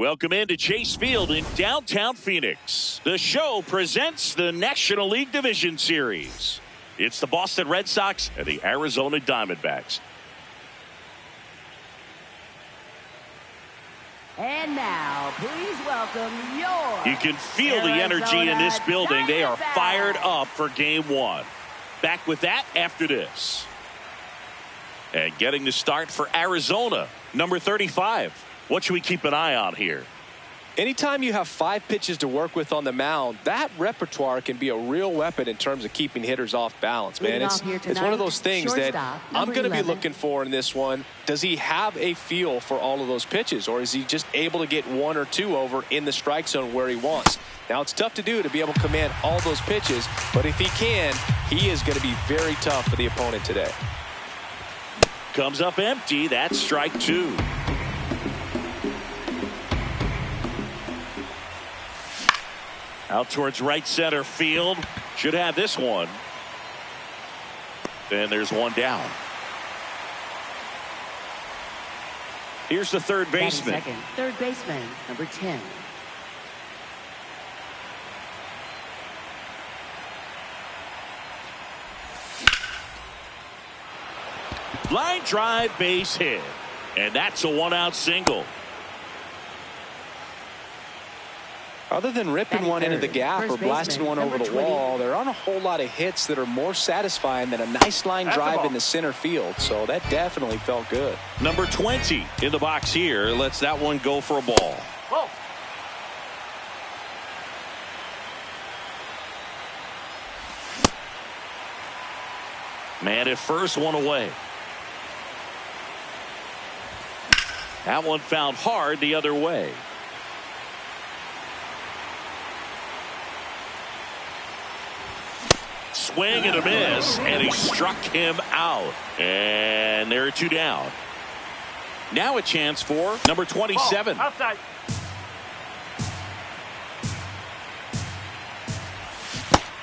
Welcome into Chase Field in downtown Phoenix. The show presents the National League Division Series. It's the Boston Red Sox and the Arizona Diamondbacks. And now, please welcome your... You can feel the energy in this building. They are fired up for Game 1. Back with that after this. And getting the start for Arizona, number 35. What should we keep an eye on here? Anytime you have 5 pitches to work with on the mound, that repertoire can be a real weapon in terms of keeping hitters off balance, man. It's one of those things that I'm going to be looking for in this one. Does he have a feel for all of those pitches, or is he just able to get 1 or 2 over in the strike zone where he wants? Now, it's tough to do to be able to command all those pitches, but if he can, he is going to be very tough for the opponent today. Comes up empty. That's strike 2. Out towards right center field. Should have this one. And there's one down. Here's the third baseman. Third baseman, number 10. Line drive, base hit. And that's a 1-out single. Other than ripping one into the gap or blasting one over the wall, there aren't a whole lot of hits that are more satisfying than a nice line drive in the center field. So that definitely felt good. Number 20 in the box here. Lets that one go for a ball. Whoa. Man at first, one away. That one found hard the other way. Swing and a miss, and he struck him out. And there are 2 down. Now a chance for number 27. Ball, outside.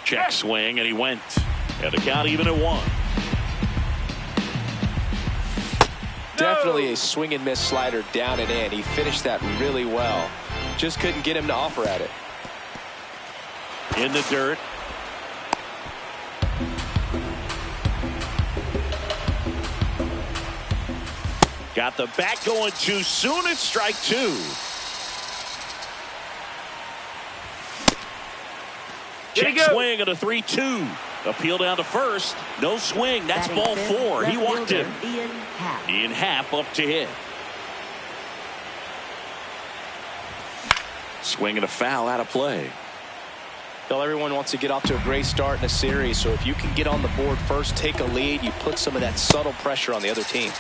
Check swing, and he went. And the count even at 1. Definitely a swing and miss slider down and in. He finished that really well. Just couldn't get him to offer at it. In the dirt. Got the bat going too soon. It's strike 2. Check swing and a 3-2. Appeal down to first. No swing. That's ball 4. He walked him. Ian Happ up to hit. Swing and a foul out of play. Well, everyone wants to get off to a great start in a series. So if you can get on the board first, take a lead, you put some of that subtle pressure on the other team.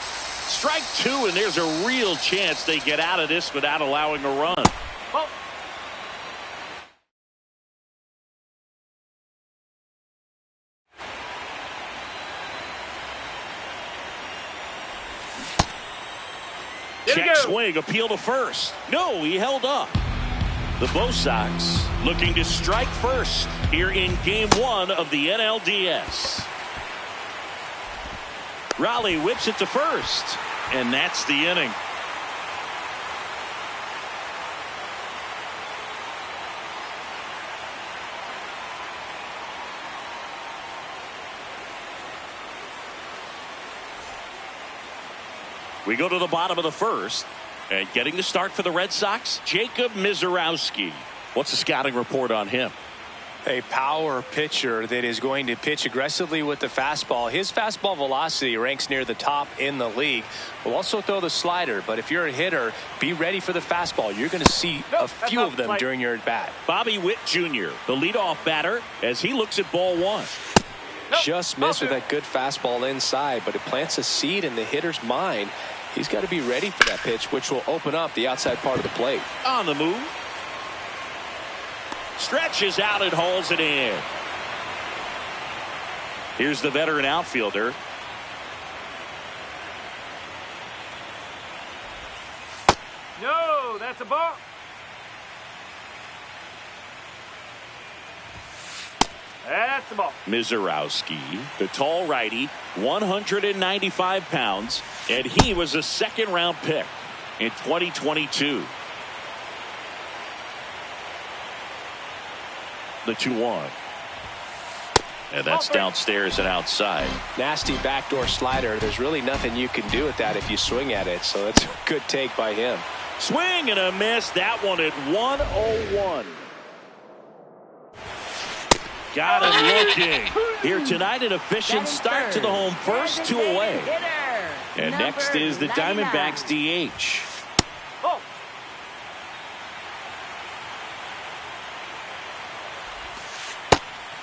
Strike 2, and there's a real chance they get out of this without allowing a run. Oh. Check swing, appeal to first. No, he held up. The Bo Sox looking to strike first here in Game 1 of the NLDS. Raleigh whips it to first, and that's the inning. We go to the bottom of the first, and getting the start for the Red Sox, Jacob Misiorowski. What's the scouting report on him? A power pitcher that is going to pitch aggressively with the fastball. His fastball velocity ranks near the top in the league. Will also throw the slider, but if you're a hitter, be ready for the fastball. You're going to see a few of them during your at-bat. Bobby Witt Jr., the leadoff batter, as he looks at ball 1. Just missed with that good fastball inside, but it plants a seed in the hitter's mind. He's got to be ready for that pitch, which will open up the outside part of the plate. On the move. Stretches out and hauls it in. Here's the veteran outfielder. No, that's a ball. That's the ball. Misiorowski, the tall righty, 195 pounds, and he was a second-round pick in 2022. The 2-1. And that's downstairs and outside. Nasty backdoor slider. There's really nothing you can do with that if you swing at it. So it's a good take by him. Swing and a miss. That one at 101. Got him looking. Here tonight, an efficient start to the home first, 2 away. And next is the Diamondbacks DH. Oh.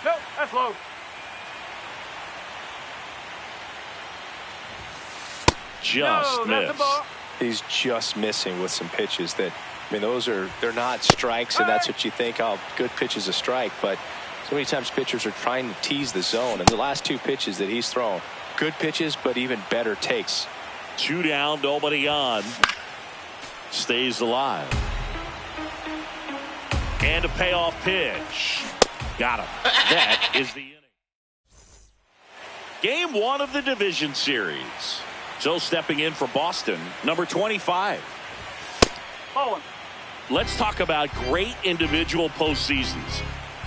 No, that's low. Just missed. He's just missing with some pitches that, I mean, they're not strikes, and that's what you think, oh, good pitch is a strike. But so many times pitchers are trying to tease the zone, and the last 2 pitches that he's thrown, good pitches, but even better takes. 2 down, nobody on. Stays alive. And a payoff pitch. Got him. That is the inning. Game 1 of the division series. So stepping in for Boston, number 25. Oh. Let's talk about great individual postseasons.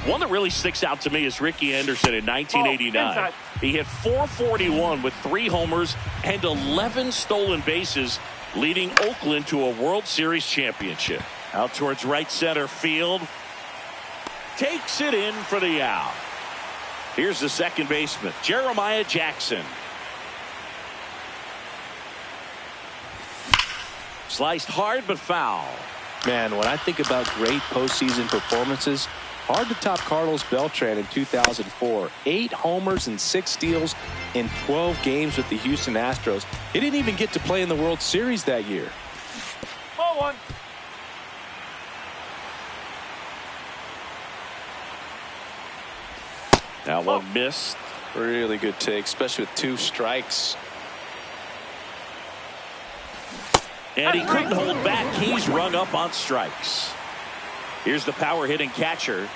One that really sticks out to me is Ricky Anderson in 1989. He hit .441 with 3 homers and 11 stolen bases, leading Oakland to a World Series championship. Out towards right center field. Takes it in for the out. Here's the second baseman, Jeremiah Jackson. Sliced hard but foul. Man, when I think about great postseason performances, hard to top Carlos Beltran in 2004. 8 homers and 6 steals in 12 games with the Houston Astros. He didn't even get to play in the World Series that year. Ball 1. That one missed. Really good take, especially with 2 strikes. And he couldn't hold back. He's rung up on strikes. Here's the power hitting catcher.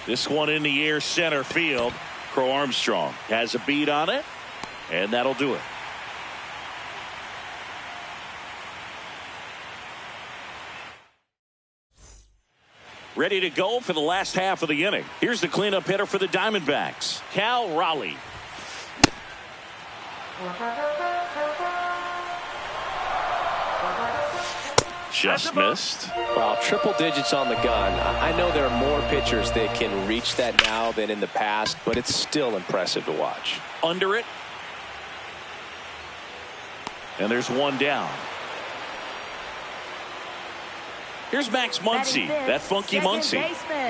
This one in the air, center field. Crow Armstrong has a beat on it, and that'll do it. Ready to go for the last half of the inning. Here's the cleanup hitter for the Diamondbacks, Cal Raleigh. Just missed. Well, triple digits on the gun. I know there are more pitchers that can reach that now than in the past, but it's still impressive to watch. Under it. And there's 1 down. Here's Max Muncy, that funky Muncy.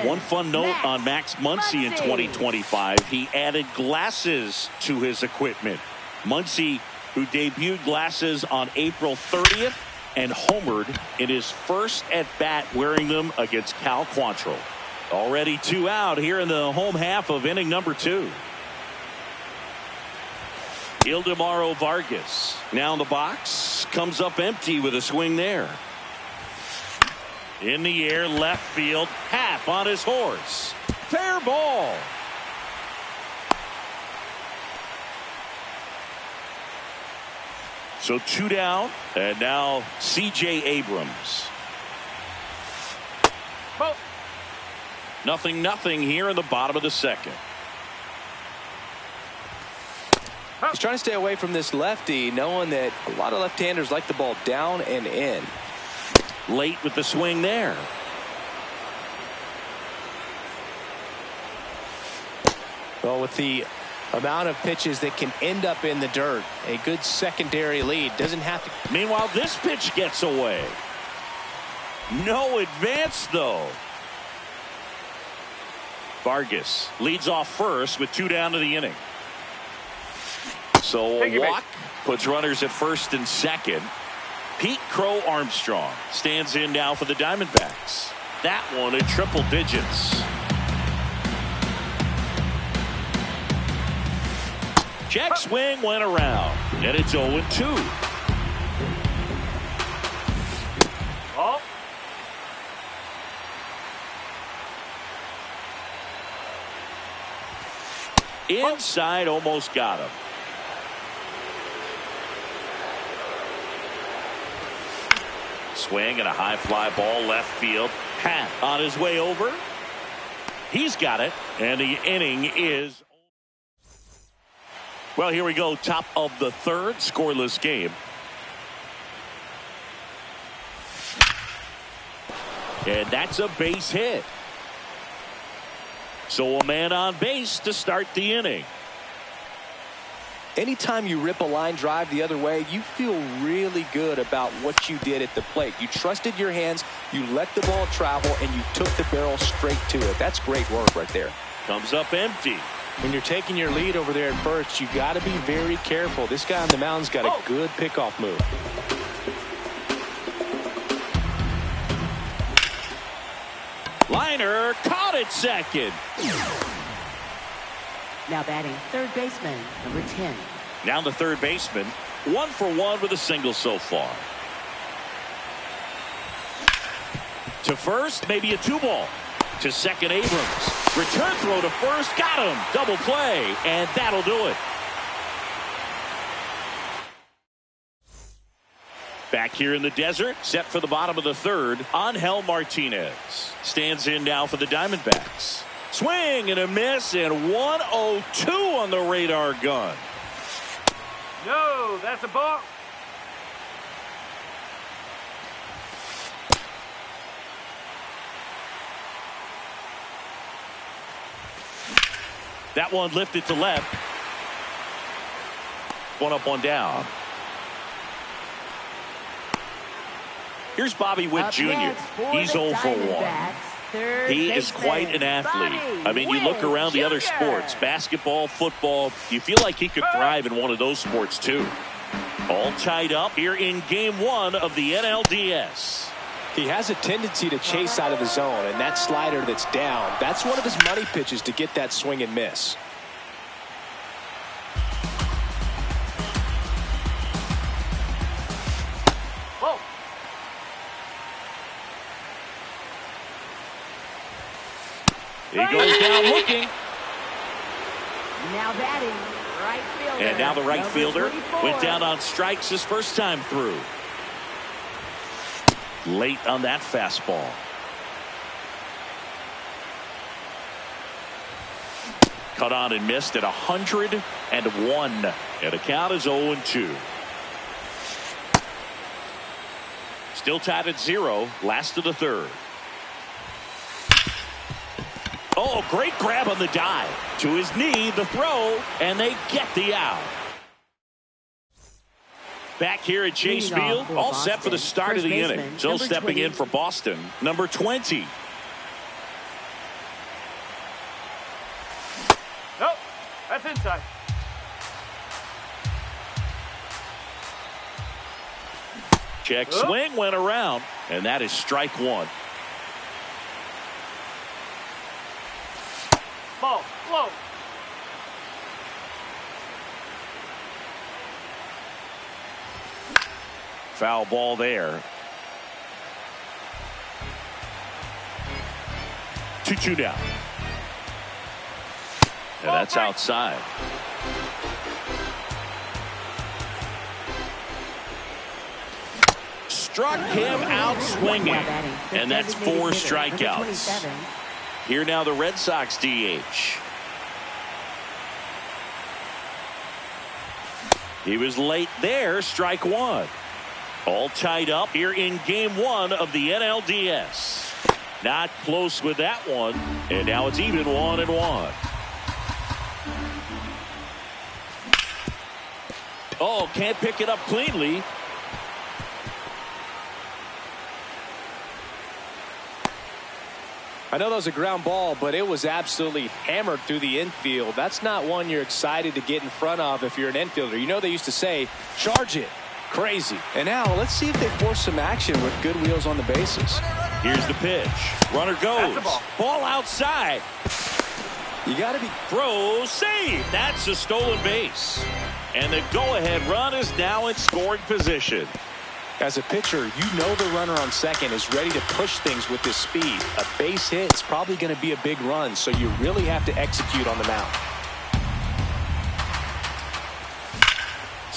One fun note on Max Muncy in 2025, he added glasses to his equipment. Muncy, who debuted glasses on April 30th and homered in his first at-bat wearing them against Cal Quantrill. Already 2 out here in the home half of inning number 2. Ildemaro Vargas now in the box, comes up empty with a swing there. In the air, left field, Happ on his horse. Fair ball. So 2 down, and now C.J. Abrams. Ball. 0-0 here in the bottom of the second. He's trying to stay away from this lefty, knowing that a lot of left-handers like the ball down and in. Late with the swing there. Well, with the amount of pitches that can end up in the dirt, a good secondary lead doesn't have to. Meanwhile, this pitch gets away. No advance, though. Vargas leads off first with 2 down to the inning. So a walk puts runners at first and second. Pete Crow Armstrong stands in now for the Diamondbacks. That one at triple digits. Check swing went around, and it's 0-2. Ball. Inside, almost got him. Swing and a high fly ball left field. Pat on his way over. He's got it. And the inning is. Well, here we go. Top of the third. Scoreless game. And that's a base hit. So a man on base to start the inning. Anytime you rip a line drive the other way, you feel really good about what you did at the plate. You trusted your hands, you let the ball travel, and you took the barrel straight to it. That's great work right there. Comes up empty. When you're taking your lead over there at first, you got to be very careful. This guy on the mound's got a good pickoff move. Liner caught at second. Now batting third baseman, number 10. Now the third baseman, 1 for 1 with a single so far. To first, maybe a 2-ball. To second, Abrams. Return throw to first, got him. Double play, and that'll do it. Back here in the desert, set for the bottom of the third, Angel Martinez stands in now for the Diamondbacks. Swing and a miss, and 102 on the radar gun. No, that's a ball. That one lifted to left. One up, one down. Here's Bobby Witt Jr. He's 0 for 1. He is quite an athlete. I mean, you look around the other sports, basketball, football, you feel like he could thrive in one of those sports too. All tied up here in game 1 of the NLDS. He has a tendency to chase out of the zone, and that slider that's down, that's one of his money pitches to get that swing and miss. Whoa. He goes down looking. Now batting right fielder. And now the right number fielder 24. went down on strikes his first time through. Late on that fastball. Cut on and missed at 101. And the count is 0-2. Still tied at 0. Last of the third. Oh, great grab on the dive. To his knee, the throw, and they get the out. Back here at Chase Field, all set for the start of the inning. So stepping in for Boston, number 20. Nope, that's inside. Check swing went around, and that is strike 1. Ball, low. Foul ball there. 2-2 down. And that's outside. Struck him out swinging. And that's 4 strikeouts. Here now the Red Sox DH. He was late there, strike 1. All tied up here in game 1 of the NLDS. Not close with that one. And now it's even 1-1. Oh, can't pick it up cleanly. I know that was a ground ball, but it was absolutely hammered through the infield. That's not one you're excited to get in front of if you're an infielder. You know they used to say, charge it. Crazy. And now let's see if they force some action with good wheels on the bases. Here's the pitch. Runner goes. Ball outside. You got to be. Throw, save. That's a stolen base. And the go-ahead run is now in scoring position. As a pitcher, you know the runner on second is ready to push things with his speed. A base hit is probably going to be a big run, so you really have to execute on the mound.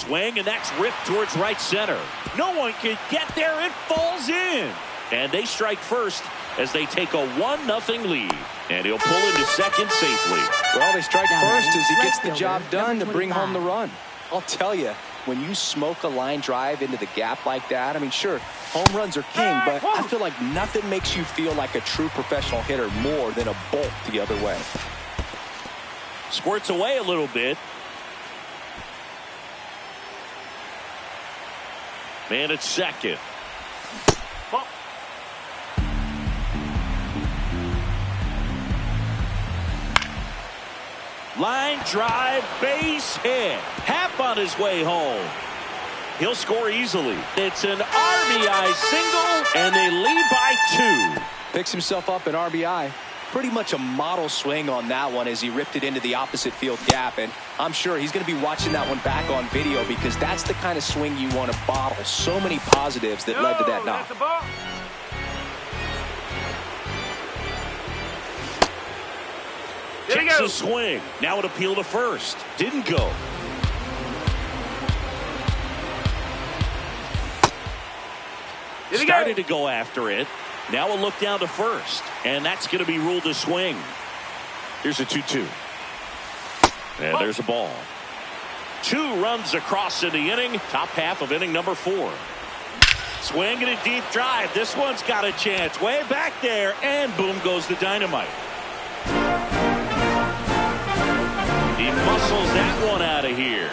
swing, and that's ripped towards right center. No one can get there. It falls in. And they strike first as they take a 1-0 lead. And he'll pull into second safely. Well, they strike first as he gets the job done to bring home the run. I'll tell you, when you smoke a line drive into the gap like that, I mean, sure, home runs are king, but I feel like nothing makes you feel like a true professional hitter more than a bolt the other way. Squirts away a little bit. Man at second. Line drive, base hit. Happ on his way home. He'll score easily. It's an RBI single, and they lead by 2. Picks himself up an RBI. Pretty much a model swing on that one as he ripped it into the opposite field gap. And I'm sure he's going to be watching that one back on video because that's the kind of swing you want to bottle. So many positives that led to that knock. Takes a swing. Now an appeal to first. Didn't go. Started to go after it. Now a look down to first. And that's going to be ruled a swing. Here's a 2-2. And there's a ball. 2 runs across in the inning. Top half of inning number 4. Swing and a deep drive. This one's got a chance. Way back there. And boom goes the dynamite. He muscles that one out of here.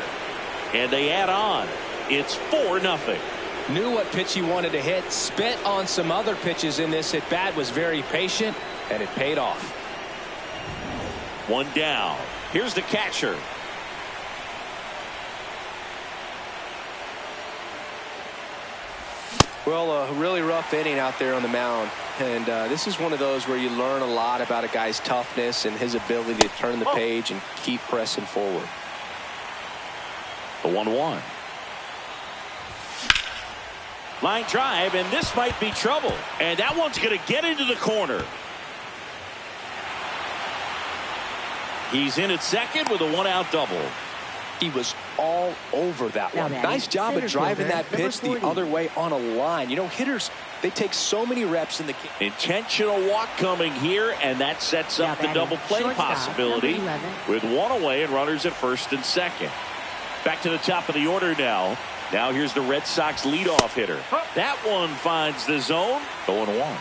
And they add on. It's 4-0. Knew what pitch he wanted to hit. Spit on some other pitches in this at bat. Was very patient, and it paid off. 1 down. Here's the catcher. Well, a really rough inning out there on the mound. And this is one of those where you learn a lot about a guy's toughness and his ability to turn the page and keep pressing forward. The 1-1. Line drive, and this might be trouble. And that one's going to get into the corner. He's in at second with a 1-out double. He was all over that one. Nice job of driving that pitch the other way on a line. You know, hitters, they take so many reps in the game. Intentional walk coming here, and that sets up the double play possibility with 1 away and runners at first and second. Back to the top of the order now. Now here's the Red Sox leadoff hitter. That one finds the zone. 0-1.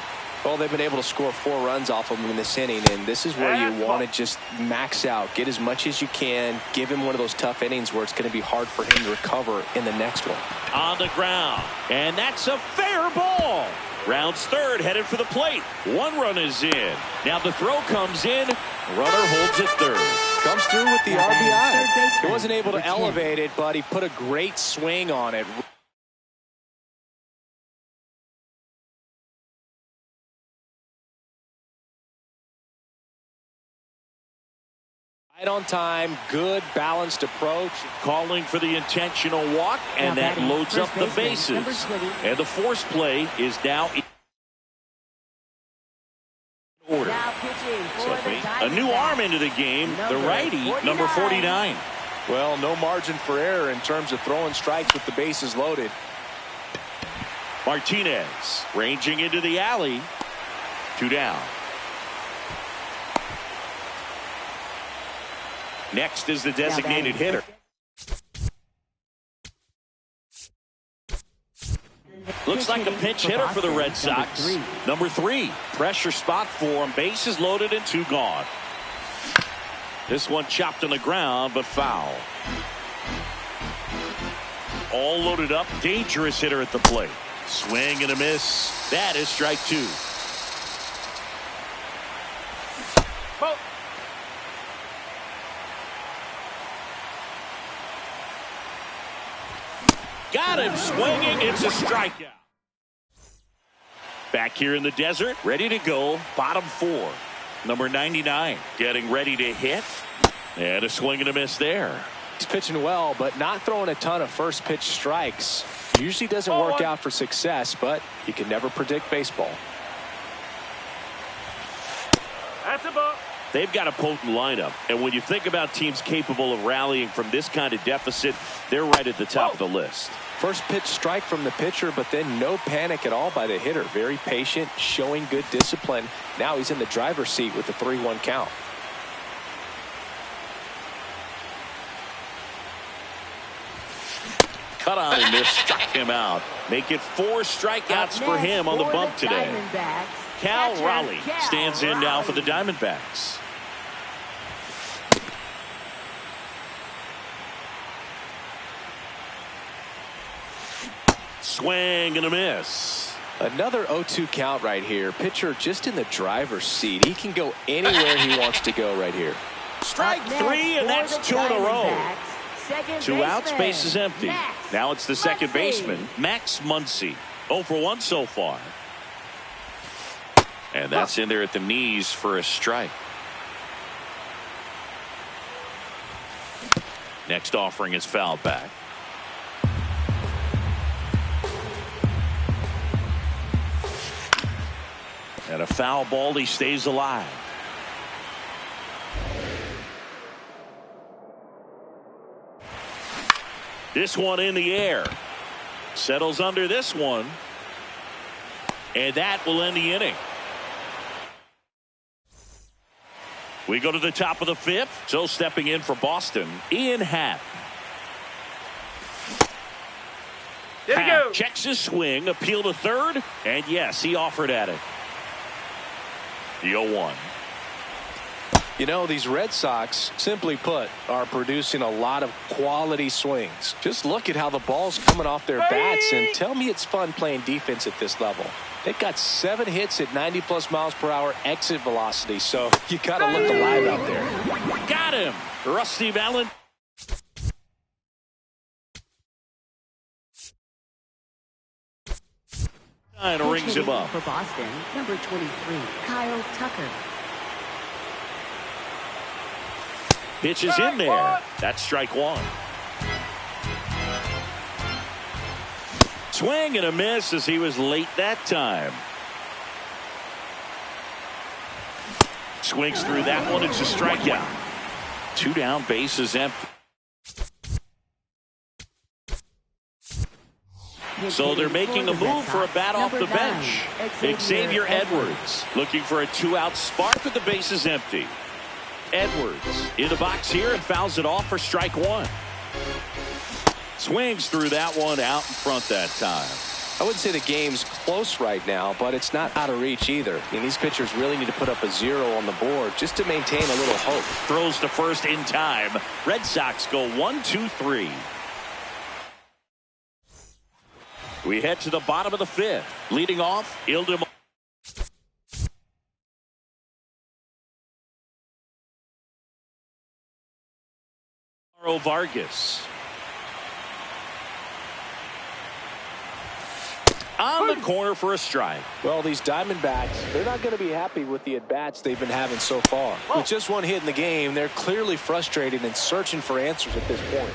Well, they've been able to score 4 runs off of him in this inning, and this is where you want to just max out. Get as much as you can. Give him one of those tough innings where it's going to be hard for him to recover in the next one. On the ground, and that's a fair ball. Rounds third, headed for the plate. 1 run is in. Now the throw comes in. Runner holds it third. Comes through with the RBI. He wasn't able to elevate it, but he put a great swing on it. Right on time, good balanced approach. Calling for the intentional walk, and that loads up the bases. And the force play is now in order. A new arm into the game, the righty, number 49. Well, no margin for error in terms of throwing strikes with the bases loaded. Martinez ranging into the alley. 2 down. Next is the designated hitter. Looks like a pinch hitter for the Red Sox. Number 3. Pressure spot for him. Bases loaded and 2 gone. This one chopped on the ground, but foul. All loaded up. Dangerous hitter at the plate. Swing and a miss. That is strike 2. Oh. Got him swinging. It's a strikeout. Back here in the desert, ready to go. Bottom 4. Number 99 getting ready to hit. And a swing and a miss there. He's pitching well, but not throwing a ton of first pitch strikes. Usually doesn't work out for success, but you can never predict baseball. That's a ball. They've got a potent lineup, and when you think about teams capable of rallying from this kind of deficit, they're right at the top of the list. First pitch strike from the pitcher, but then no panic at all by the hitter. Very patient, showing good discipline. Now he's in the driver's seat with the 3-1 count. Cut on and miss, struck him out. Make it 4 strikeouts for him on the bump today. Cal Raleigh stands in now for the Diamondbacks. Swing and a miss. Another 0-2 count right here. Pitcher just in the driver's seat. He can go anywhere he wants to go right here. Strike 3, and that's 2 in a row. 2 outs, base is empty. Now it's the second baseman, Max Muncy. 0 for 1 so far. And that's in there at the knees for a strike. Next offering is fouled back. And a foul ball, he stays alive. This one in the air. Settles under this one. And that will end the inning. We go to the top of the 5th. So stepping in for Boston, Ian Happ. There we go. Checks his swing, appeal to third, and yes, he offered at it. The 0-1. You know, these Red Sox, simply put, are producing a lot of quality swings. Just look at how the ball's coming off their bats, and tell me it's fun playing defense at this level. They've got 7 hits at 90+ miles per hour exit velocity, so you got to look alive out there. Got him. Rusty Valentine. Rings him up. For Boston, number 23, Kyle Tucker. Pitch is in there. That's strike 1. Swing and a miss as he was late that time. Swings through that one. It's a strikeout. 2 down, base is empty. So they're making a move for a bat off the bench. Xavier Edwards looking for a 2-out spark with the bases empty. Edwards in the box here and fouls it off for strike 1. Swings through that one out in front that time. I wouldn't say the game's close right now, but it's not out of reach either. I mean, these pitchers really need to put up a 0 on the board just to maintain a little hope. Throws to first in time. Red Sox go 1-2-3. We head to the bottom of the 5th. Leading off, Ildem. Vargas. On the corner for a strike. Well, these Diamondbacks, they're not going to be happy with the at-bats they've been having so far. With just 1 hit in the game, they're clearly frustrated and searching for answers at this point.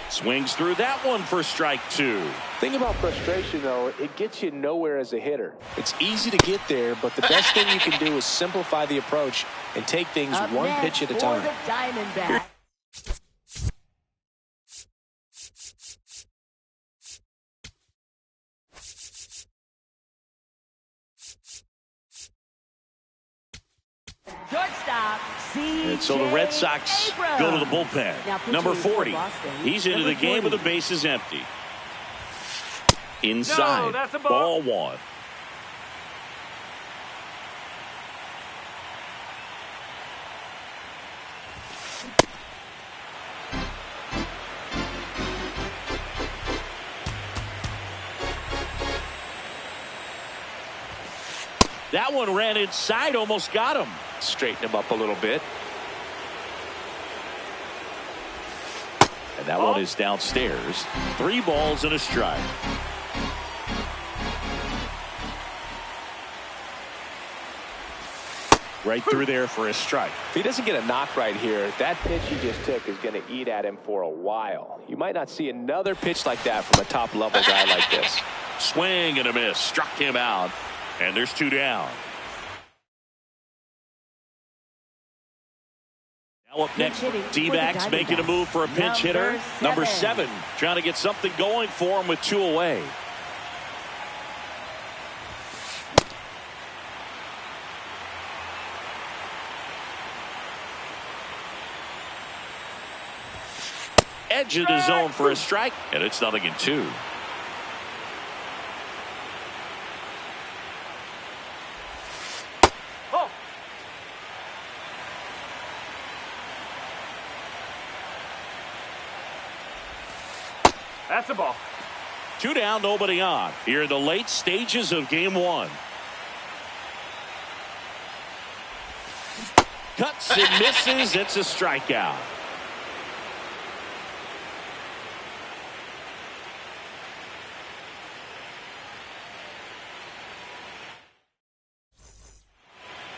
Swings through that one for strike 2. Thing about frustration, though, it gets you nowhere as a hitter. It's easy to get there, but the best thing you can do is simplify the approach and take things one pitch at a time. And so the Red Sox go to the bullpen. Number 40. He's into the game with the bases empty. Inside. No, that's a ball 1. That one ran inside, almost got him. Straighten him up a little bit. And that one is downstairs. 3 balls and a strike. Right through there for a strike. If he doesn't get a knock right here, that pitch he just took is going to eat at him for a while. You might not see another pitch like that from a top-level guy like this. Swing and a miss. Struck him out. And there's 2 down. Now up next, D-backs making a move for a pinch hitter. Number 7, trying to get something going for him with 2 away. Edge of the zone for a strike, and it's 0-2. That's a ball. 2 down, nobody on. Here in the late stages of game 1. Cuts and misses. It's a strikeout.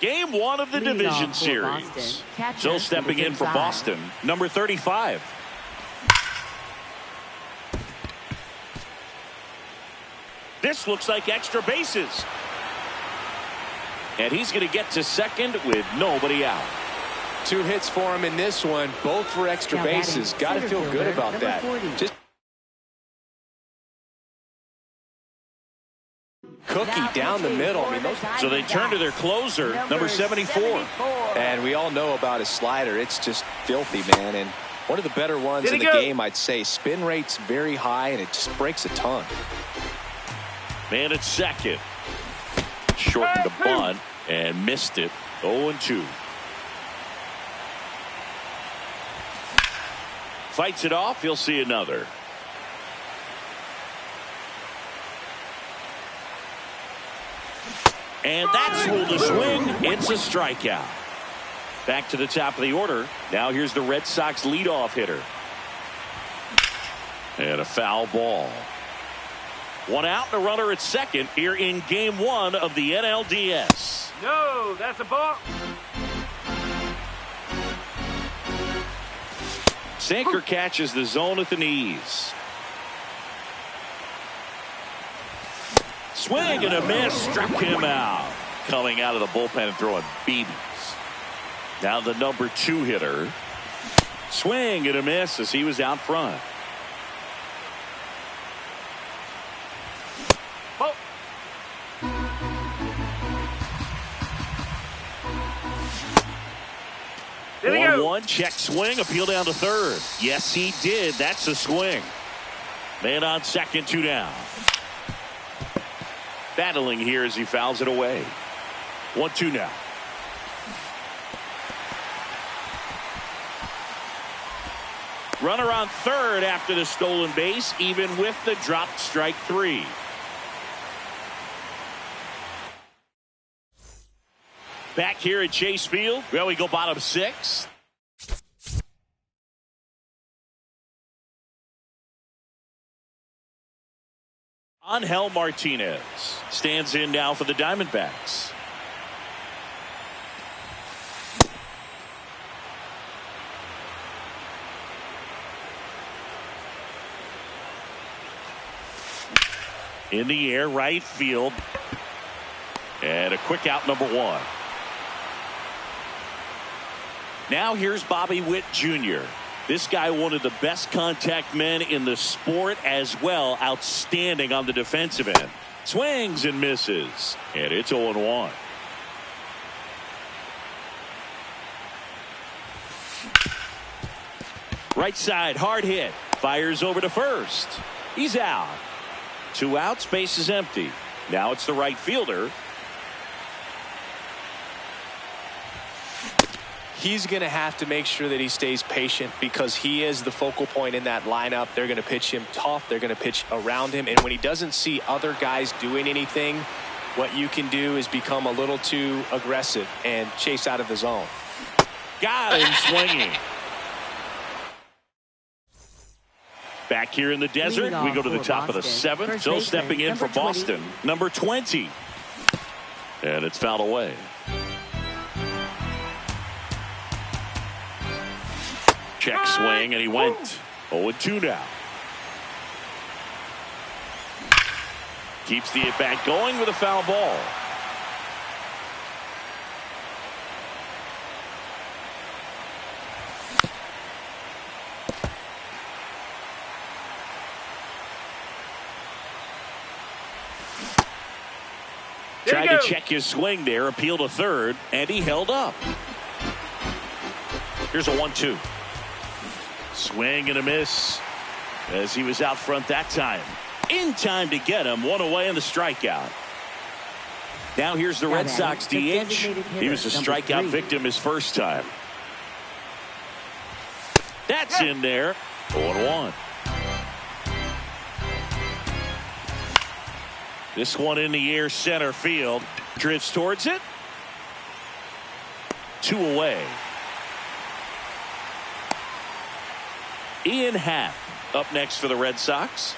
Game 1 of the division series. So stepping in for Boston, number 35. This looks like extra bases. And he's going to get to second with nobody out. 2 hits for him in this one, both for extra bases. Got to feel good about that. Just cookie down the middle. I mean, so they turn to their closer, number 74. And we all know about his slider. It's just filthy, man. And one of the better ones in the game, I'd say. Spin rate's very high, and it just breaks a ton. Man at second. Shortened the bunt and missed it. 0-2. Fights it off. He'll see another. And that's ruled a swing. It's a strikeout. Back to the top of the order. Now here's the Red Sox leadoff hitter. And a foul ball. 1 out and a runner at second here in game 1 of the NLDS. No, that's a ball. Sinker catches the zone at the knees. Swing and a miss, struck him out. Coming out of the bullpen and throwing BBs. Now the number 2 hitter. Swing and a miss as he was out front. Oh. 1-1, check swing, appeal down to third. Yes, he did. That's a swing. Man on second, 2 down. Battling here as he fouls it away. 1-2 now. Runner on third after the stolen base, even with the dropped strike 3. Back here at Chase Field. Well, we go bottom 6. Angel Martinez stands in now for the Diamondbacks. In the air, right field. And a quick out, number 1. Now here's Bobby Witt Jr. This guy, one of the best contact men in the sport as well. Outstanding on the defensive end. Swings and misses. And it's 0-1. Right side, hard hit. Fires over to first. He's out. 2 outs, base is empty. Now it's the right fielder. He's going to have to make sure that he stays patient because he is the focal point in that lineup. They're going to pitch him tough. They're going to pitch around him. And when he doesn't see other guys doing anything, what you can do is become a little too aggressive and chase out of the zone. Got him swinging. Back here in the desert, we go to the top of the 7th. So stepping in for Boston, number 20. And it's fouled away. Check swing, and he went 0-2 now. Keeps the at-bat going with a foul ball. Tried to check his swing there, appeal to third, and he held up. Here's a 1-2. Swing and a miss as he was out front that time. In time to get him, one away in the strikeout. Now here's the Red Sox DH. He was a strikeout victim his first time. That's in there. 0-1. This one in the air, center field. Drifts towards it. 2 away. Ian Happ up next for the Red Sox.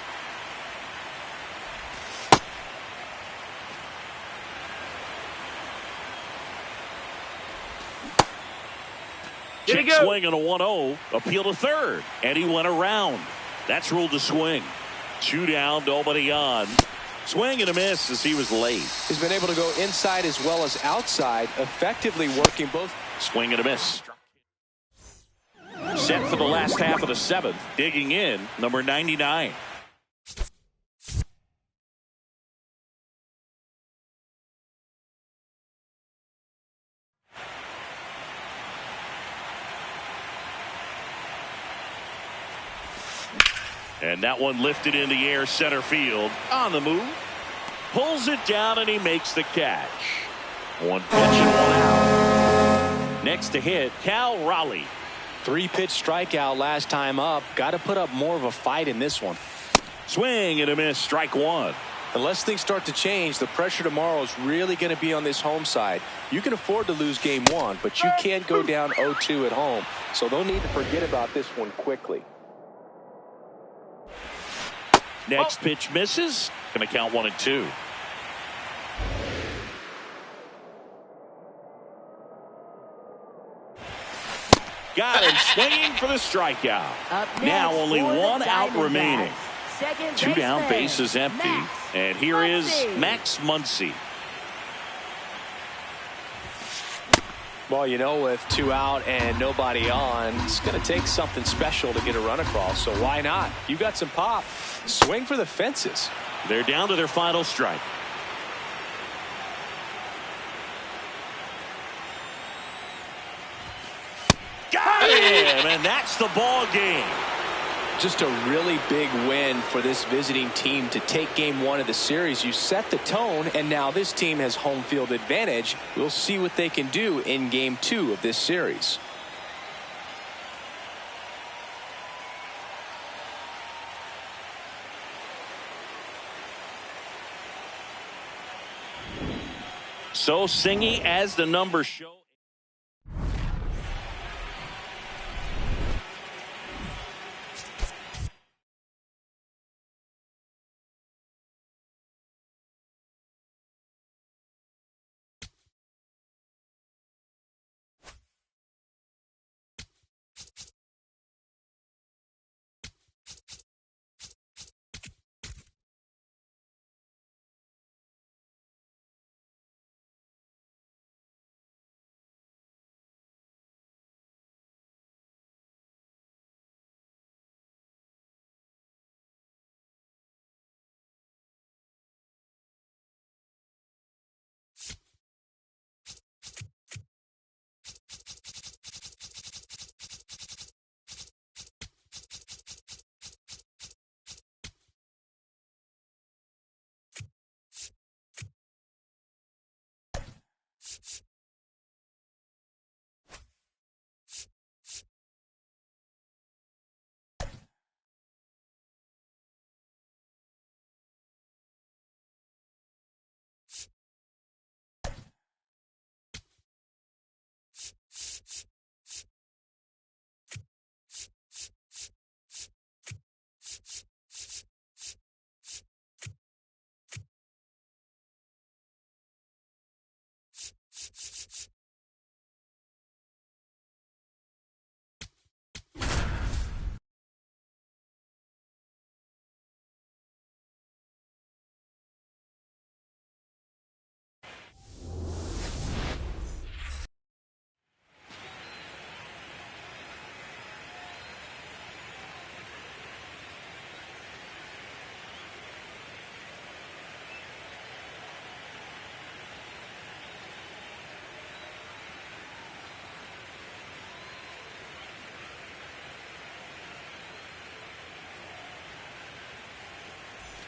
Check swing on a 1-0. Appeal to third. And he went around. That's ruled a swing. 2 down, nobody on. Swing and a miss as he was late. He's been able to go inside as well as outside, effectively working both. Swing and a miss. Set for the last half of the 7th. Digging in, number 99. And that one lifted in the air, center field. On the move. Pulls it down and he makes the catch. 1 pitch and 1 out. Next to hit, Cal Raleigh. 3-pitch strikeout last time up. Got to put up more of a fight in this one. Swing and a miss, strike 1. Unless things start to change, the pressure tomorrow is really going to be on this home side. You can afford to lose game 1, but you can't go down 0-2 at home. So they'll need to forget about this one quickly. Next pitch misses. Going to count 1-2. Got him swinging for the strikeout. Now only 1 out remaining. 2 down, bases empty. And here is Max Muncy. Well, you know, with 2 out and nobody on, it's going to take something special to get a run across. So why not? You got some pop. Swing for the fences. They're down to their final strike. Got him, and that's the ball game. Just a really big win for this visiting team to take game 1 of the series. You set the tone, and now this team has home field advantage. We'll see what they can do in game 2 of this series. So Singy, as the numbers show.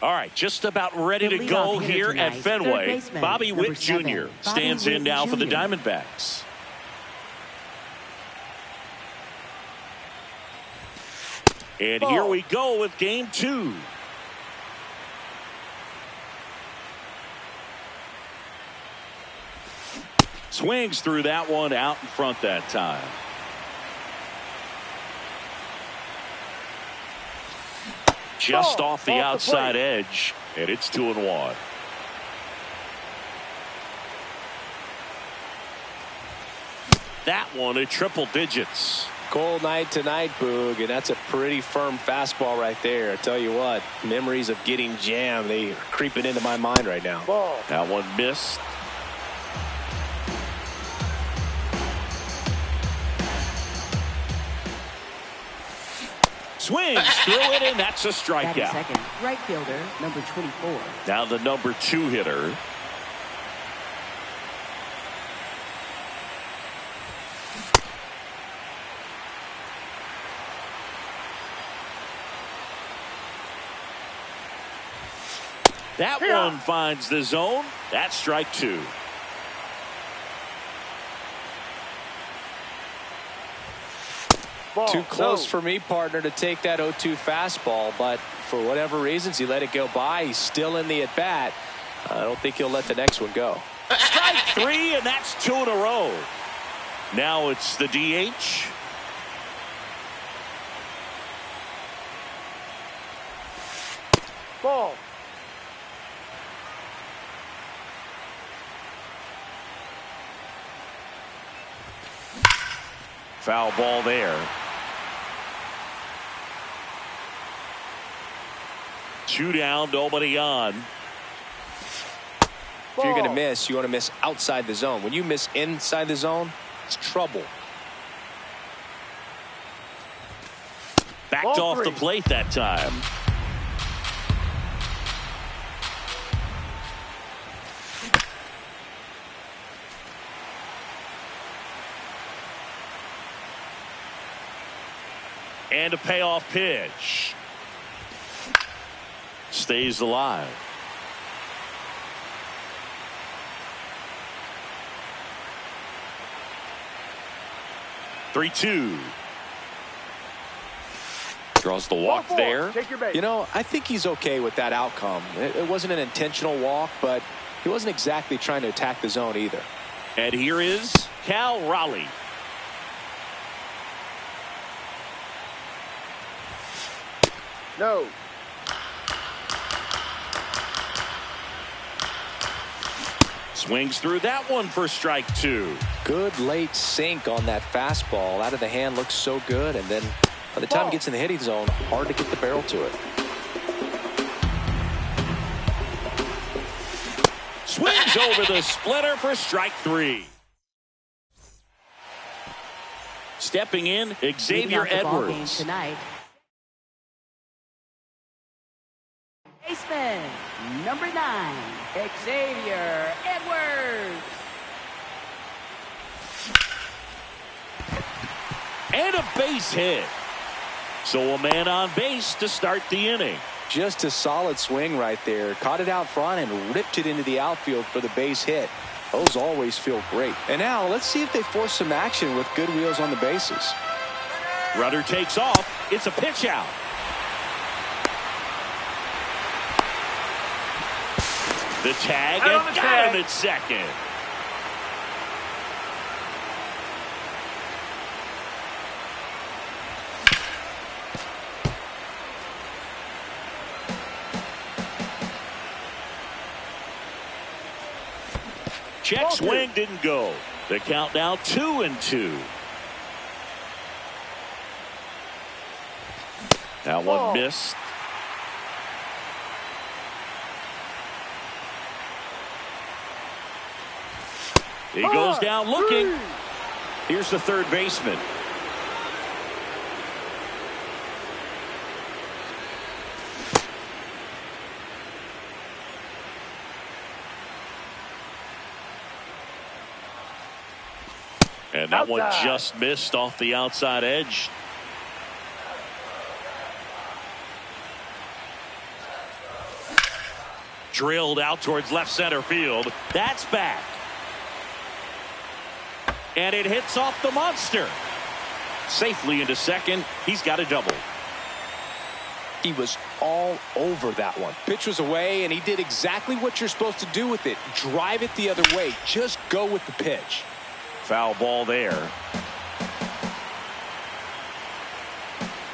All right, just about ready to go here at Fenway. Bobby Witt Jr. stands in now for the Diamondbacks. And here we go with game 2. Swings through that one out in front that time. Just off the outside edge, and it's 2-1. That one at triple digits. Cold night tonight, Boog, and that's a pretty firm fastball right there. I tell you what, memories of getting jammed, they are creeping into my mind right now. That one missed. Swings through it, and that's a strikeout. Second, right fielder, number 24. Now the number 2 hitter. That one finds the zone. That's strike 2. Too close for me, partner, to take that 0-2 fastball, but for whatever reasons, he let it go by. He's still in the at-bat. I don't think he'll let the next one go. Strike 3, and that's 2 in a row. Now it's the DH. Ball. Foul ball there. 2 down, nobody on. If you're going to miss, you want to miss outside the zone. When you miss inside the zone, it's trouble. Backed off the plate that time. And a payoff pitch. Stays alive. Three-two. Draws the walk there. You know, I think he's okay with that outcome. It wasn't an intentional walk, but he wasn't exactly trying to attack the zone either. And here is Cal Raleigh. No. Swings through that one for strike 2. Good late sink on that fastball. Out of the hand looks so good, and then by the time it gets in the hitting zone, hard to get the barrel to it. Swings over the splitter for strike 3. Stepping in, Xavier Edwards. Tonight. Baseman, number 9, Xavier Edwards. And a base hit. So a man on base to start the inning. Just a solid swing right there. Caught it out front and ripped it into the outfield for the base hit. Those always feel great. And now let's see if they force some action with good wheels on the bases. Runner takes off. It's a pitch out. The tag and got him at second. Check swing didn't go. The count now 2-2. That one missed. He goes down looking. Here's the third baseman. And that one just missed off the outside edge. Drilled out towards left center field. That's back. And it hits off the monster. Safely into second. He's got a double. He was all over that one. Pitch was away, and he did exactly what you're supposed to do with it. Drive it the other way. Just go with the pitch. Foul ball there.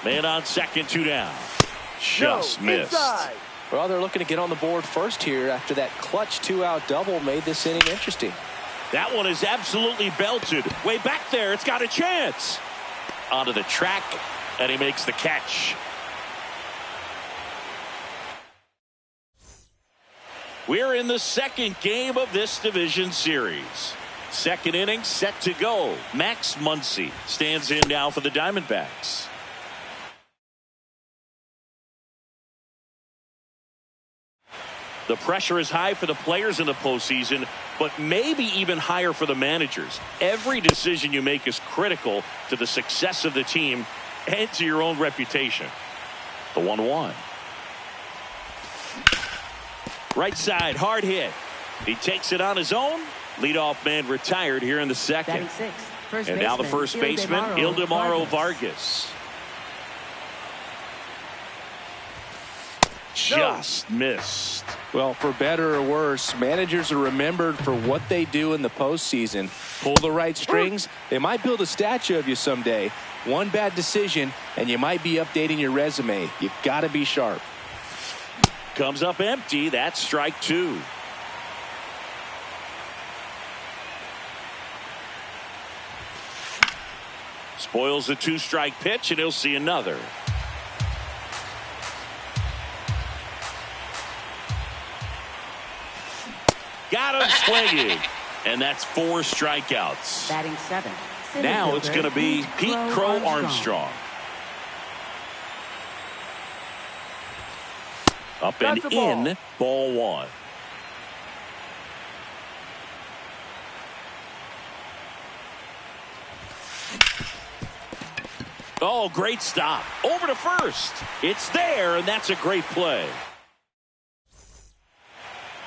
Man on second, 2 down. Just missed. Inside. Well, they're looking to get on the board first here after that clutch 2-out double made this inning interesting. That one is absolutely belted. Way back there. It's got a chance. Onto the track, and he makes the catch. We're in the second game of this division series. Second inning set to go. Max Muncy stands in now for the Diamondbacks. The pressure is high for the players in the postseason, but maybe even higher for the managers. Every decision you make is critical to the success of the team and to your own reputation. The 1-1. Right side, hard hit. He takes it on his own. Leadoff man retired here in the second. And now the first baseman, Ildemaro Vargas. Just missed. Well, for better or worse, managers are remembered for what they do in the postseason. Pull the right strings, they might build a statue of you someday. One bad decision, and you might be updating your resume. You got to be sharp. Comes up empty. That's strike 2. Spoils the 2-strike pitch, and he'll see another. Got him swinging. And that's 4 strikeouts. Batting 7. Now it's going to be Pete Crow Armstrong. Up and in, ball 1. Oh, great stop. Over to first. It's there, and that's a great play.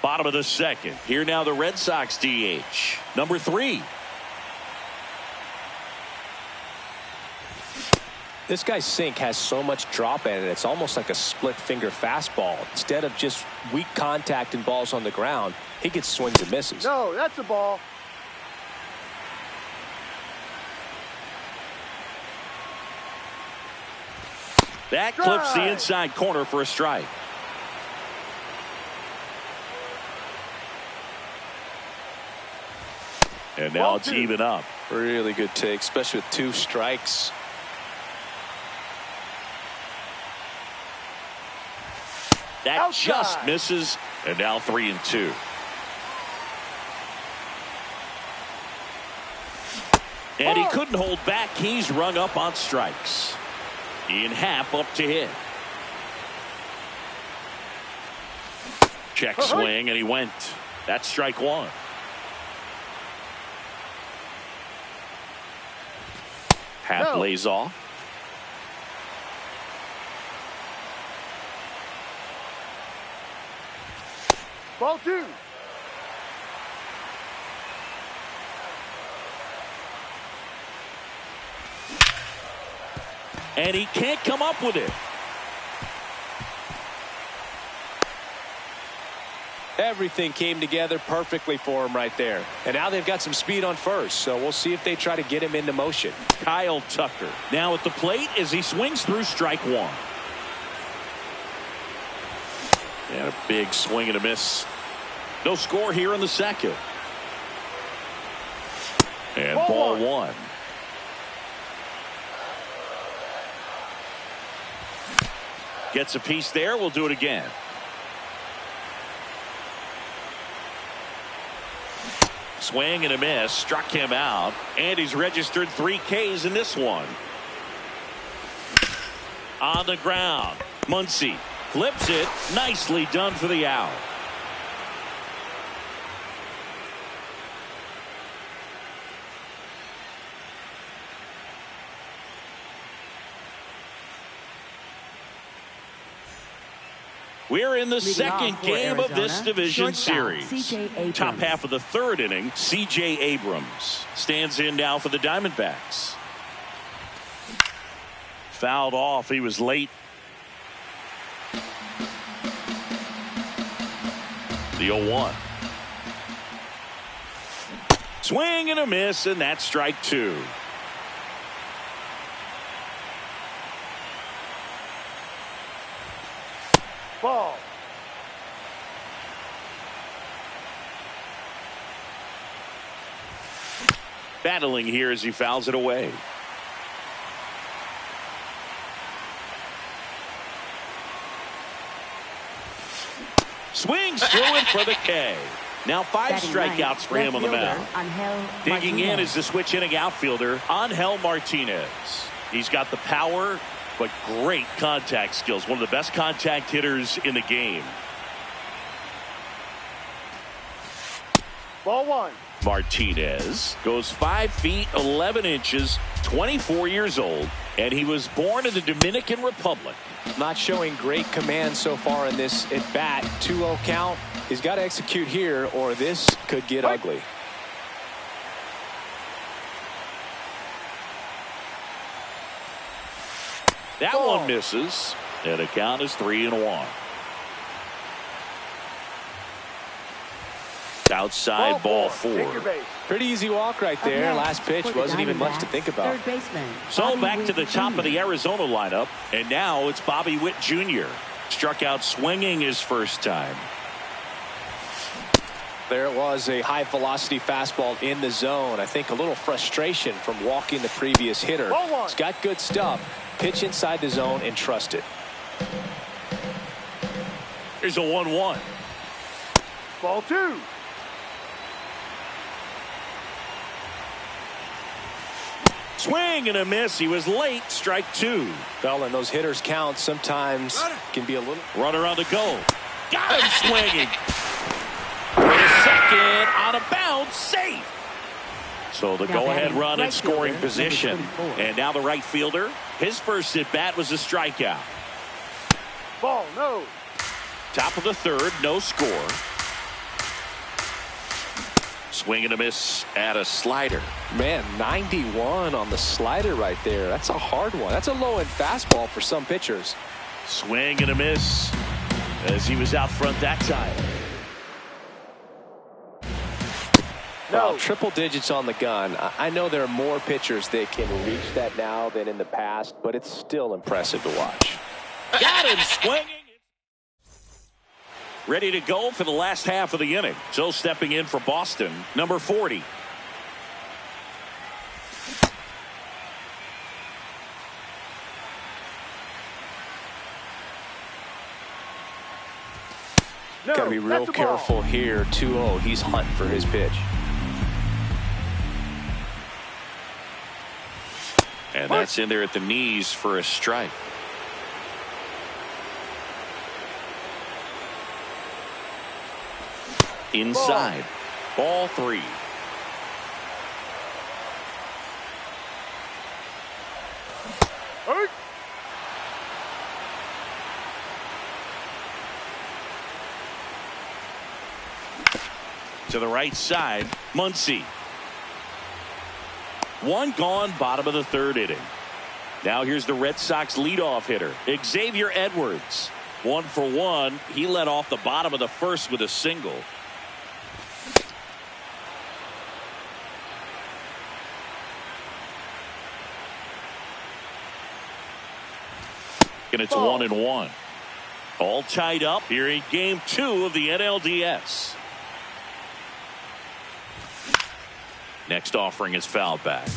Bottom of the second. Here now the Red Sox DH. Number 3. This guy's sink has so much drop in it, it's almost like a split-finger fastball. Instead of just weak contact and balls on the ground, he gets swings and misses. No, that's a ball. That clips the inside corner for a strike. And now it's even up. Really good take, especially with 2 strikes. That Outside. just misses, and now 3-2. And he couldn't hold back. He's rung up on strikes. Ian Happ up to hit. Check swing, and he went. That's strike 1. Happ lays off. Ball 2. And he can't come up with it. Everything came together perfectly for him right there. And now they've got some speed on first, so we'll see if they try to get him into motion. Kyle Tucker now at the plate as he swings through strike 1. And a big swing and a miss. No score here in the second. And ball 1. Gets a piece there. We'll do it again. Swing and a miss. Struck him out. And he's registered 3 Ks in this one. On the ground. Muncy flips it. Nicely done for the out. We're in the Leading second off for game of Arizona, this division shortstop, series. C.J. Abrams. Top half of the third inning, C.J. Abrams stands in now for the Diamondbacks. Fouled off. He was late. The 0-1. Swing and a miss, and that's strike two. Ball. Battling here as he fouls it away. Swings through it for the K. Now 5 strikeouts for him on the mound. Digging in is the switch inning outfielder, Angel Martinez. He's got the power, but great contact skills. One of the best contact hitters in the game. Ball one. Martinez goes 5 feet 11 inches, 24 years old, and he was born in the Dominican Republic. Not showing great command so far in this at bat. 2-0 count. He's got to execute here, or this could get ugly. That one misses, and the count is 3-1. Outside ball 4. Pretty easy walk right there. Last pitch wasn't even much to think about. So back to the top of the Arizona lineup, and now it's Bobby Witt Jr. Struck out swinging his first time. There it was, a high velocity fastball in the zone. I think a little frustration from walking the previous hitter. He's got good stuff. Pitch inside the zone and trust it. Here's a 1-1. Ball two. Swing and a miss. He was late. Strike two. Well, and those hitters count sometimes can be a little. Runner on the go. Got him swinging. For the second on a bounce. Safe. So the go-ahead run in scoring position. And now the right fielder. His first at bat was a strikeout. Ball no. Top of the third. No score. Swing and a miss at a slider. Man, 91 on the slider right there. That's a hard one. That's a low-end fastball for some pitchers. Swing and a miss as he was out front that time. No. Well, triple digits on the gun. I know there are more pitchers that can reach that now than in the past, but it's still impressive to watch. Got him swinging. Ready to go for the last half of the inning. So stepping in for Boston, number 40. No, got to be real careful here. 2-0. He's hunting for his pitch. And that's in there at the knees for a strike. Inside. Ball 3. To the right side, Muncy. One gone, bottom of the third inning. Now here's the Red Sox leadoff hitter, Xavier Edwards. 1 for 1. He led off the bottom of the first with a single. And it's 1-1. All tied up here in game 2 of the NLDS. Next offering is fouled back.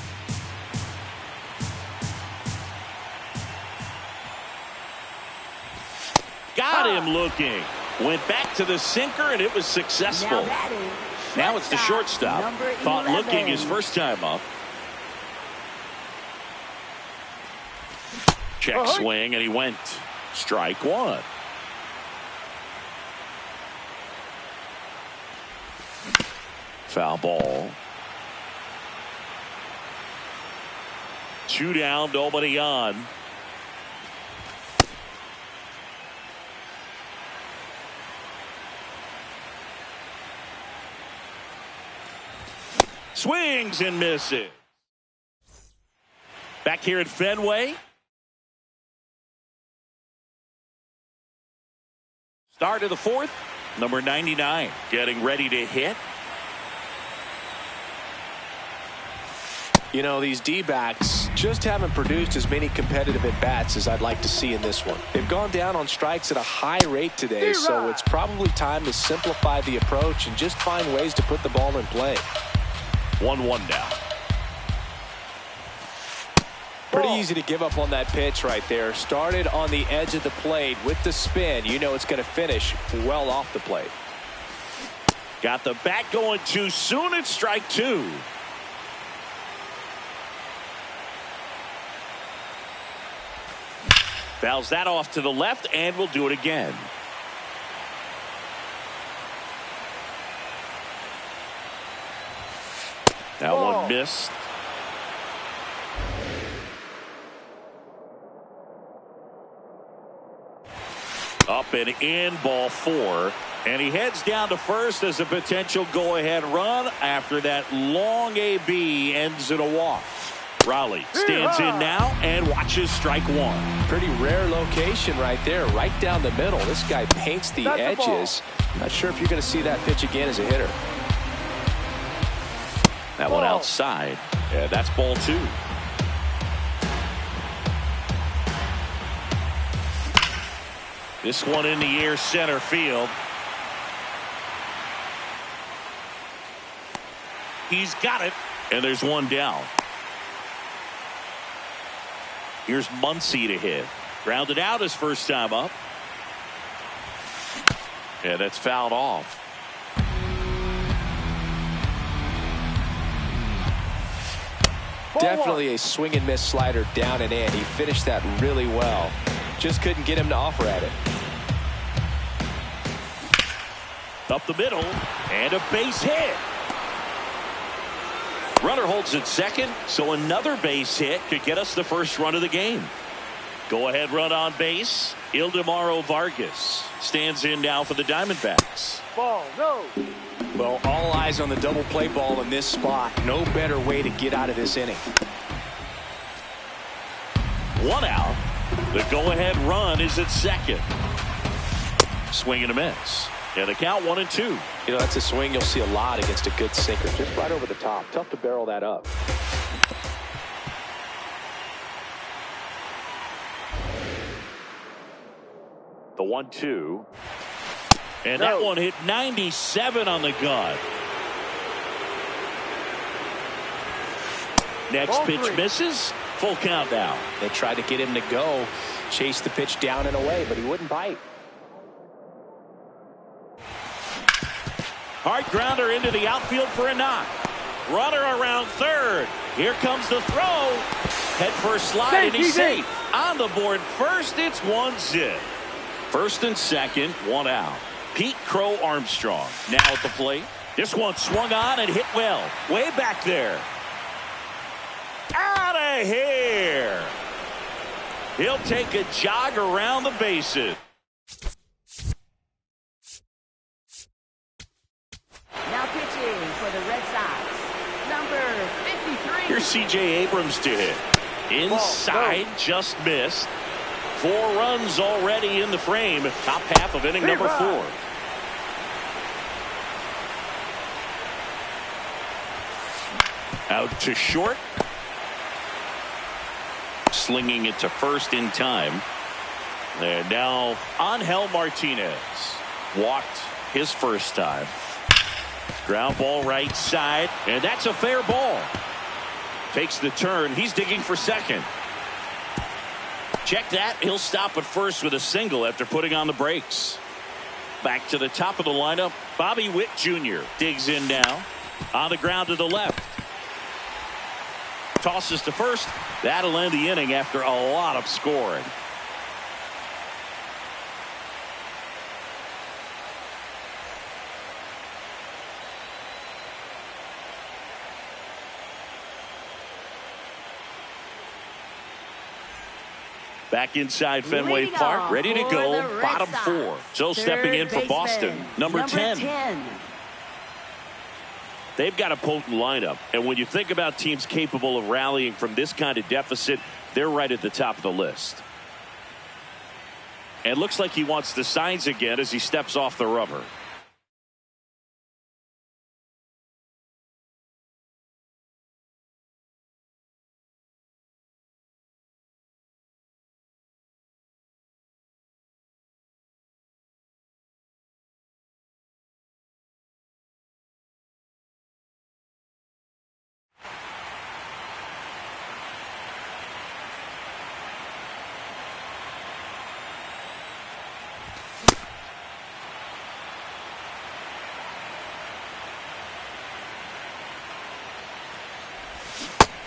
Got him looking. Went back to the sinker, and it was successful. Now it's the shortstop. Caught looking his first time up. Check swing, and he went. Strike one. Foul ball. 2 down, nobody on. Swings and misses. Back here at Fenway. Start of the fourth. Number 99 getting ready to hit. You know, these D-backs just haven't produced as many competitive at-bats as I'd like to see in this one. They've gone down on strikes at a high rate today, so it's probably time to simplify the approach and just find ways to put the ball in play. 1-1 now. Pretty easy to give up on that pitch right there. Started on the edge of the plate with the spin. You know it's going to finish well off the plate. Got the bat going too soon. It's strike two. Fouls that off to the left, and we'll do it again. That one missed. Up and in, ball four. And he heads down to first as a potential go-ahead run after that long AB ends in a walk. Raleigh stands in now and watches strike one. Pretty rare location right there, right down the middle. This guy paints the edges. Not sure if you're going to see that pitch again as a hitter. That one outside. Yeah, that's ball two. This one in the air center field. He's got it. And there's one down. Here's Muncy to hit. Grounded out his first time up. And that's fouled off. Definitely a swing and miss slider down and in. He finished that really well. Just couldn't get him to offer at it. Up the middle and a base hit. Runner holds at second, so another base hit could get us the first run of the game. Go ahead run on base. Ildemaro Vargas stands in now for the Diamondbacks. Ball, no. Well, all eyes on the double play ball in this spot. No better way to get out of this inning. One out. The go-ahead run is at second. Swing and a miss. And the count 1-2. You know, that's a swing you'll see a lot against a good sinker. Just right over the top. Tough to barrel that up. The 1-2. And that one hit 97 on the gun. Next pitch misses. Full count now. They tried to get him to go. Chase the pitch down and away, but he wouldn't bite. Hard grounder into the outfield for a knock. Runner around third. Here comes the throw. Head first slide, and he's safe. On the board first, it's 1-0. First and second, one out. Pete Crow Armstrong now at the plate. This one swung on and hit well. Way back there. Out of here. He'll take a jog around the bases. Now pitching for the Red Sox, number 53. Here's C.J. Abrams to hit. Inside, just missed. 4 runs already in the frame. Top half of inning number 4. Out to short. Slinging it to first in time. And now Angel Martinez walked his first time. Ground ball right side, and that's a fair ball. Takes the turn. He's digging for second. Check that. He'll stop at first with a single after putting on the brakes. Back to the top of the lineup. Bobby Witt Jr. digs in now. On the ground to the left. Tosses to first. That'll end the inning after a lot of scoring. Back inside Fenway Park, ready to go, bottom 4. So stepping in for Boston, number 10. They've got a potent lineup, and when you think about teams capable of rallying from this kind of deficit, they're right at the top of the list. And looks like he wants the signs again as he steps off the rubber.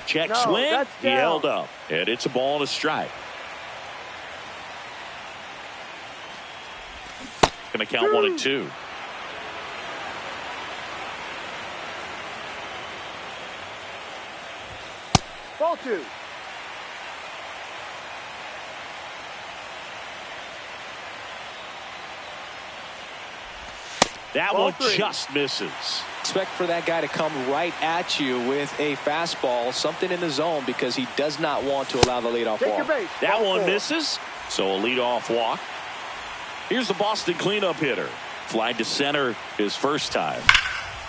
Check swing. He held up. And it's a ball and a strike. Going to count 1-2. Ball 2. That Ball one 3. just misses. Expect for that guy to come right at you with a fastball, something in the zone, because he does not want to allow the leadoff walk. That Ball one 4. misses, so a leadoff walk. Here's the Boston cleanup hitter. Flied to center his first time.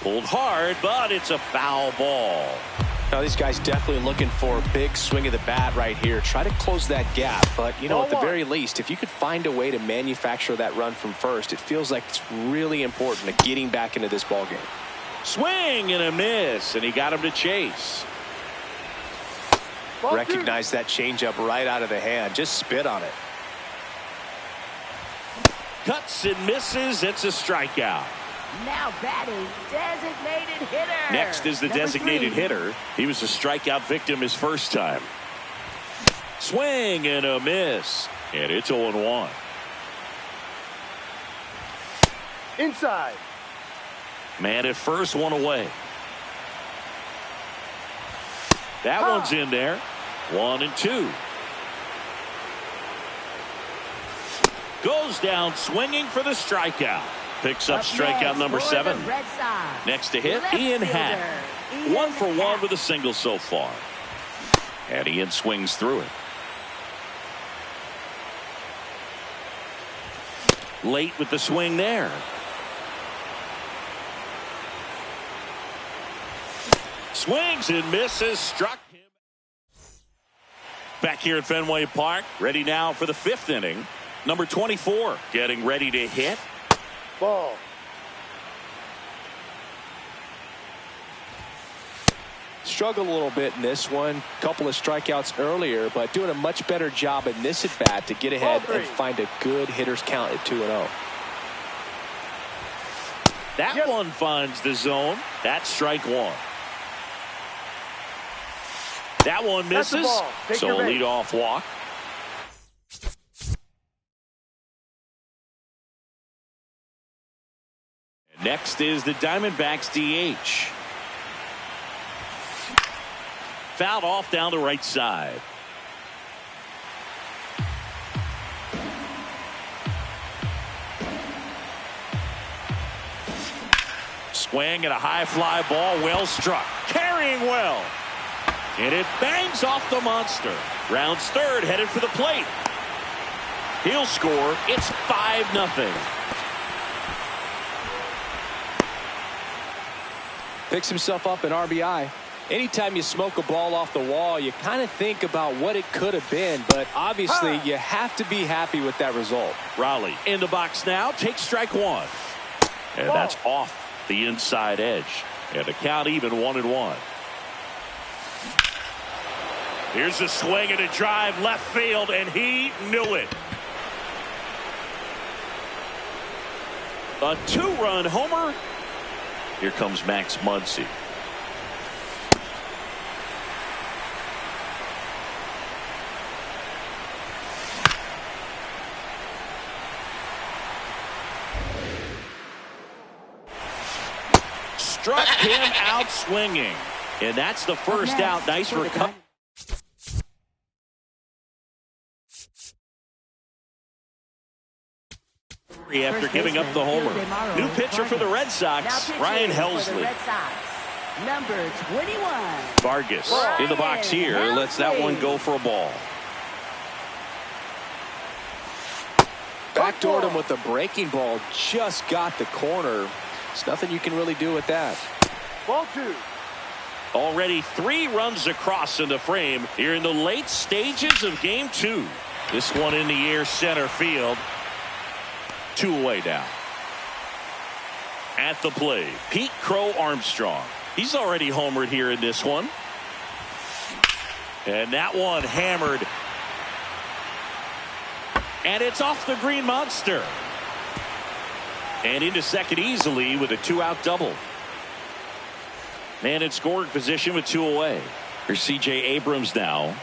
Pulled hard, but it's a foul ball. Now, these guys definitely looking for a big swing of the bat right here. Try to close that gap. But, you know, at the very least, if you could find a way to manufacture that run from first, it feels like it's really important to getting back into this ball game. Swing and a miss, and he got him to chase. Ball 2. Recognize that changeup right out of the hand. Just spit on it. Cuts and misses. It's a strikeout. Now batting, designated hitter. Next is the Number designated 3. hitter. He was a strikeout victim his first time. Swing and a miss. And it's 0-1. Inside. Man at first, one away. That one's in there. 1-2. Goes down swinging for the strikeout. Picks up strikeout number 7. Next to hit, Ian Happ. 1 for 1 with a single so far. And Ian swings through it. Late with the swing there. Swings and misses. Struck him. Back here at Fenway Park. Ready now for the 5th inning. Number 24 getting ready to hit. Ball. Struggled a little bit in this one. Couple of strikeouts earlier, but doing a much better job in this at bat to get ahead and find a good hitter's count at 2-0. That one finds the zone. That's strike 1. That one misses. So a leadoff walk. And next is the Diamondbacks DH. Fouled off down the right side. Swing and a high fly ball, well struck. Carrying well. And it bangs off the monster. Rounds third, headed for the plate. He'll score. It's 5-0. Picks himself up an RBI. Anytime you smoke a ball off the wall, you kind of think about what it could have been, but obviously you have to be happy with that result. Raleigh in the box now, takes strike 1. And that's off the inside edge. And the count even 1-1. Here's a swing and a drive left field, and he knew it. A 2-run homer. Here comes Max Muncy. Struck him out swinging. And that's the first out. Nice recovery. After giving up the homer. New pitcher for the Red Sox, Ryan Helsley. Number 21. Vargas in the box here. Lets that one go for a ball. Backdoored him with a breaking ball. Just got the corner. There's nothing you can really do with that. Ball 2. Already 3 runs across in the frame here in the late stages of game 2. This one in the air center field. 2 away now. At the plate, Pete Crow Armstrong. He's already homered here in this one. And that one hammered. And it's off the green monster. And into second easily with a 2-out double. Man in scoring position with 2 away. Here's C.J. Abrams now.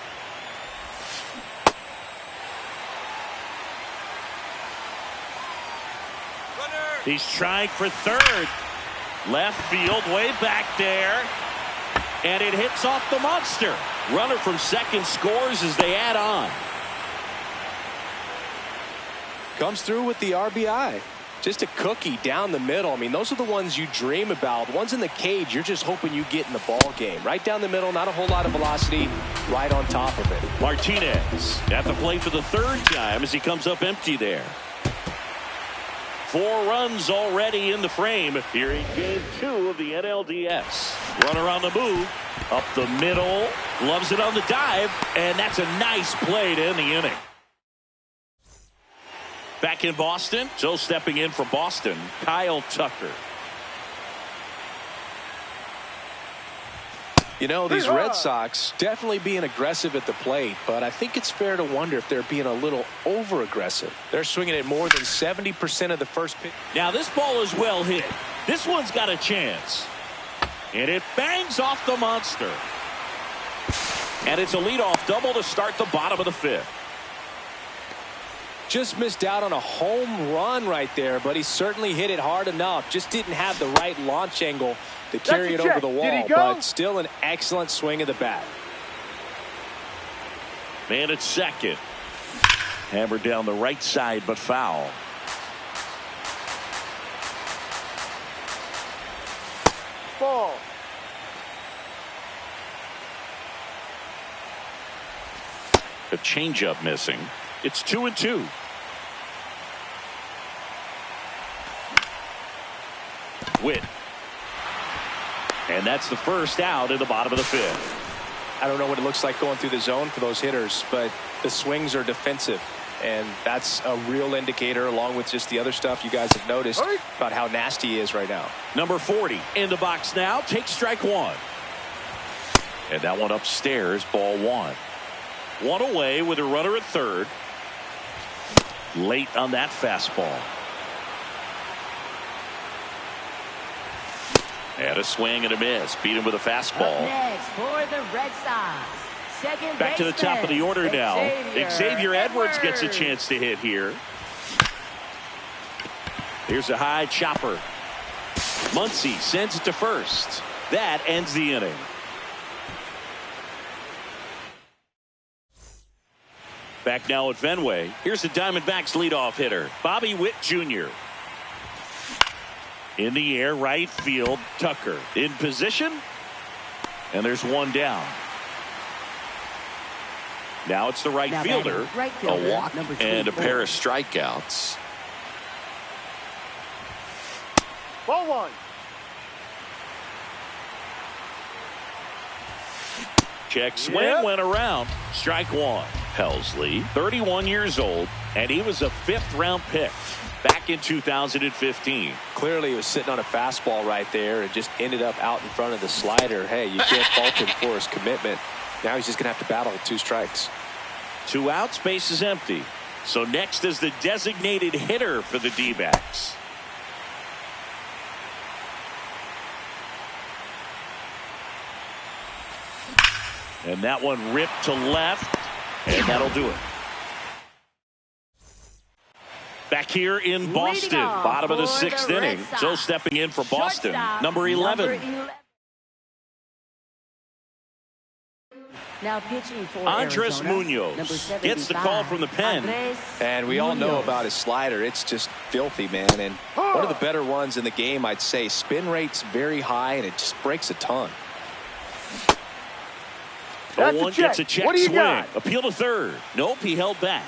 He's trying for third. Left field, way back there. And it hits off the monster. Runner from second scores as they add on. Comes through with the RBI. Just a cookie down the middle. I mean, those are the ones you dream about. The ones in the cage, you're just hoping you get in the ball game. Right down the middle, not a whole lot of velocity, right on top of it. Martinez at the plate for the 3rd time as he comes up empty there. 4 runs already in the frame here in game 2 of the NLDS. Runner on the move, up the middle, loves it on the dive, and that's a nice play to end the inning. Back in Boston, so stepping in for Boston, Kyle Tucker. You know, these Red Sox definitely being aggressive at the plate, but I think it's fair to wonder if they're being a little over-aggressive. They're swinging at more than 70% of the first pitch. Now this ball is well hit. This one's got a chance. And it bangs off the monster. And it's a leadoff double to start the bottom of the 5th. Just missed out on a home run right there, but he certainly hit it hard enough. Just didn't have the right launch angle to carry it over the wall, but still an excellent swing of the bat. Man at second. Hammered down the right side, but foul. Ball. A changeup missing. It's 2-2. Witt. And that's the first out in the bottom of the 5th. I don't know what it looks like going through the zone for those hitters, but the swings are defensive. And that's a real indicator, along with just the other stuff you guys have noticed about how nasty he is right now. Number 40 in the box now. Takes strike 1. And that one upstairs, ball 1. 1 away with a runner at third. Late on that fastball. And a swing and a miss. Beat him with a fastball. Up next for the Red Sox. Second Back to the top of the order now. Xavier Edwards gets a Edwards. chance to hit here. Here's a high chopper. Muncy sends it to first. That ends the inning. Back now at Fenway. Here's the Diamondbacks leadoff hitter, Bobby Witt Jr. In the air, right field, Tucker in position. And there's one down. Now it's the right fielder. A walk and a pair of strikeouts. Ball 1. Check swing went around. Strike 1. Helsley, 31 years old, and he was a 5th-round pick back in 2015. Clearly he was sitting on a fastball right there and just ended up out in front of the slider. Hey, you can't fault him for his commitment. Now he's just going to have to battle with 2 strikes. 2 outs, base is empty. So next is the designated hitter for the D-backs. And that one ripped to left, and that'll do it. Back here in Boston, bottom of the 6th inning. So stepping in for Boston, number 11. Now pitching for Andres Arizona, Munoz gets the call from the pen. And we all know about his slider. It's just filthy, man. And one of the better ones in the game, I'd say. Spin rate's very high, and it just breaks a ton. That's 0-1 gets a check what do you swing. got? Appeal to third. Nope, he held back.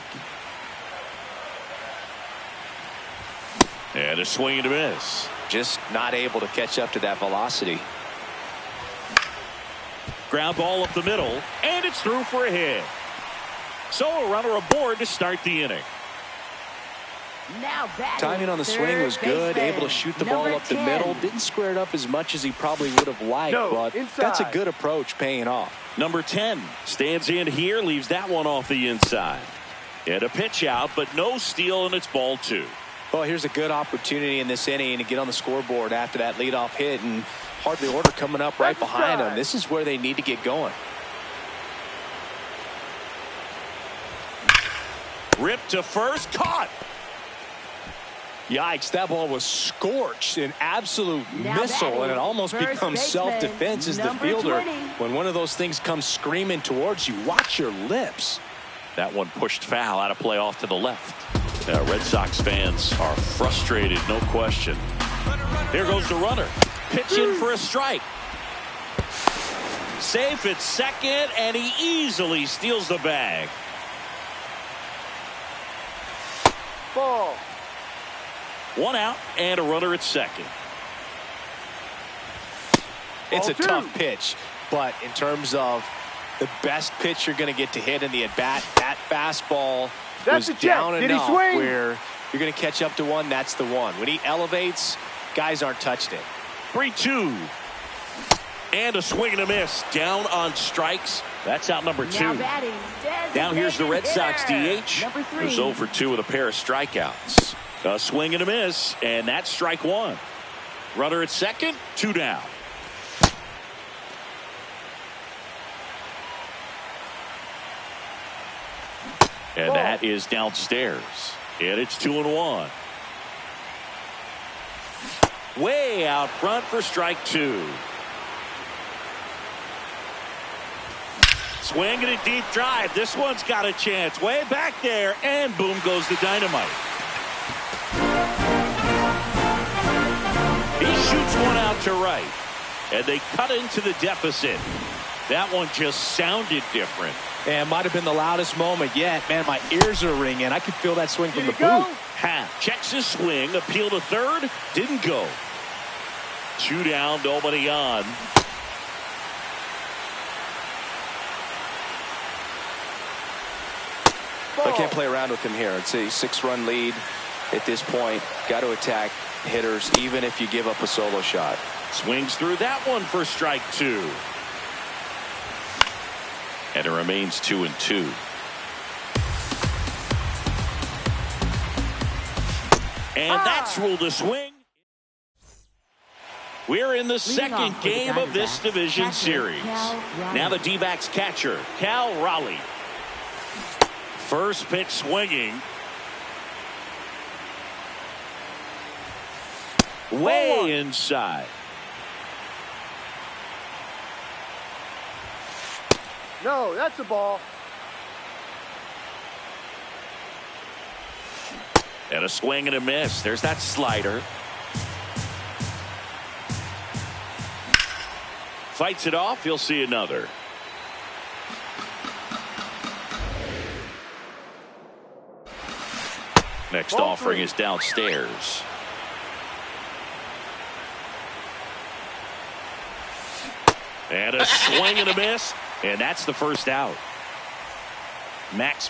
And a swing and a miss. Just not able to catch up to that velocity. Ground ball up the middle, and it's through for a hit. So a runner aboard to start the inning. Now timing on the swing was good, able to shoot the ball up the middle. Didn't square it up as much as he probably would have liked, but that's a good approach, paying off. Number 10 stands in here, leaves that one off the inside. And a pitch out, but no steal, and it's ball 2. Well, here's a good opportunity in this inning to get on the scoreboard after that leadoff hit, and hardly order coming up right behind them. This is where they need to get going. Ripped to first, caught. Yikes, that ball was scorched, an absolute missile, and it almost becomes self-defense as the fielder. 20. When one of those things comes screaming towards you, watch your lips. That one pushed foul out of play off to the left. Red Sox fans are frustrated, no question. Here goes the runner. Pitch in for a strike. Safe at second, and he easily steals the bag. Ball. 1 out and a runner at second. It's a Ball 2. tough pitch, but in terms of the best pitch you're going to get to hit in the at-bat, that fastball was down enough where you're going to catch up to one. That's the one. When he elevates, guys aren't touching it. 3-2. And a swing and a miss. Down on strikes. That's out number 2. Down here's the Red Sox DH. Who's 0 for 2 with a pair of strikeouts. A swing and a miss, and that's strike 1. Runner at second, 2 down. And that is downstairs. And it's 2-1. Way out front for strike 2. Swinging a deep drive. This one's got a chance. Way back there, and boom goes the dynamite. He shoots one out to right, and they cut into the deficit. That one just sounded different. And might have been the loudest moment yet. Man, my ears are ringing. I could feel that swing from the booth. Half checks his swing. Appeal to third. Didn't go. 2 down, nobody on. I can't play around with him here. It's a 6-run lead at this point. Got to attack hitters, even if you give up a solo shot. Swings through that one for strike 2. And it remains 2-2. And that's ruled a swing. We're in the second game of this division series. Now the D-backs catcher, Cal Raleigh. First pitch swinging. Way inside. No, that's a ball. And a swing and a miss. There's that slider. Fights it off. You'll see another. Next offering is downstairs. And a swing and a miss. And that's the first out. Max.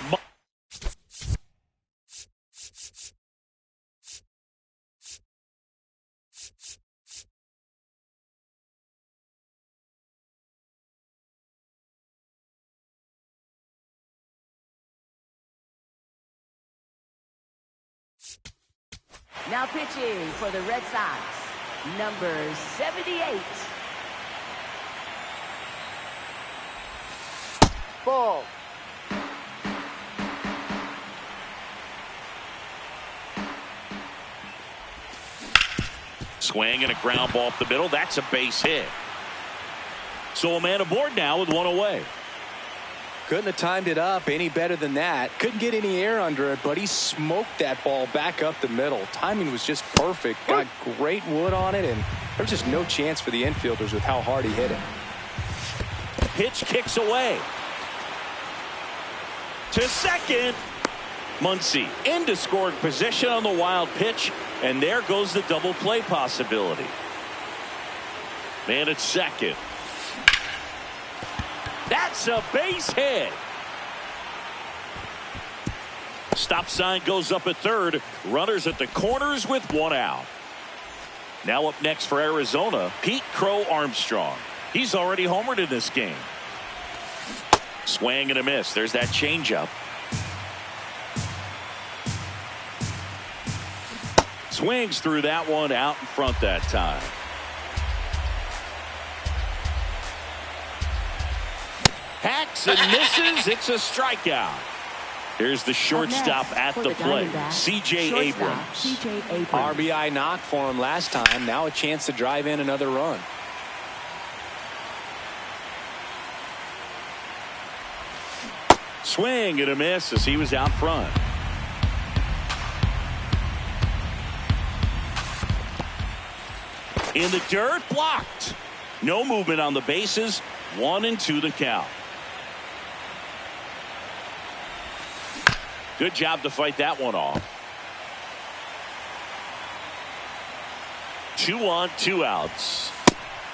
Now pitching for the Red Sox, number 78. Ball. Swing and a ground ball up the middle. That's a base hit. So a man aboard now with one away. Couldn't have timed it up any better than that. Couldn't get any air under it, but he smoked that ball back up the middle. Timing was just perfect. Got great wood on it, and there was just no chance for the infielders with how hard he hit it. Pitch kicks away. To second. Muncy into scoring position on the wild pitch, and there goes the double play possibility. Man at second. That's a base hit. Stop sign goes up at third. Runners at the corners with one out. Now up next for Arizona, Pete Crow Armstrong. He's already homered in this game. Swing and a miss. There's that changeup. Swings through that one, out in front that time. Hacks and misses. It's a strikeout. Here's the shortstop at the plate, C.J. Abrams. RBI knock for him last time. Now a chance to drive in another run. Swing and a miss as he was out front. In the dirt, blocked. No movement on the bases. 1-2 the count. Good job to fight that one off. 2 on, 2 outs.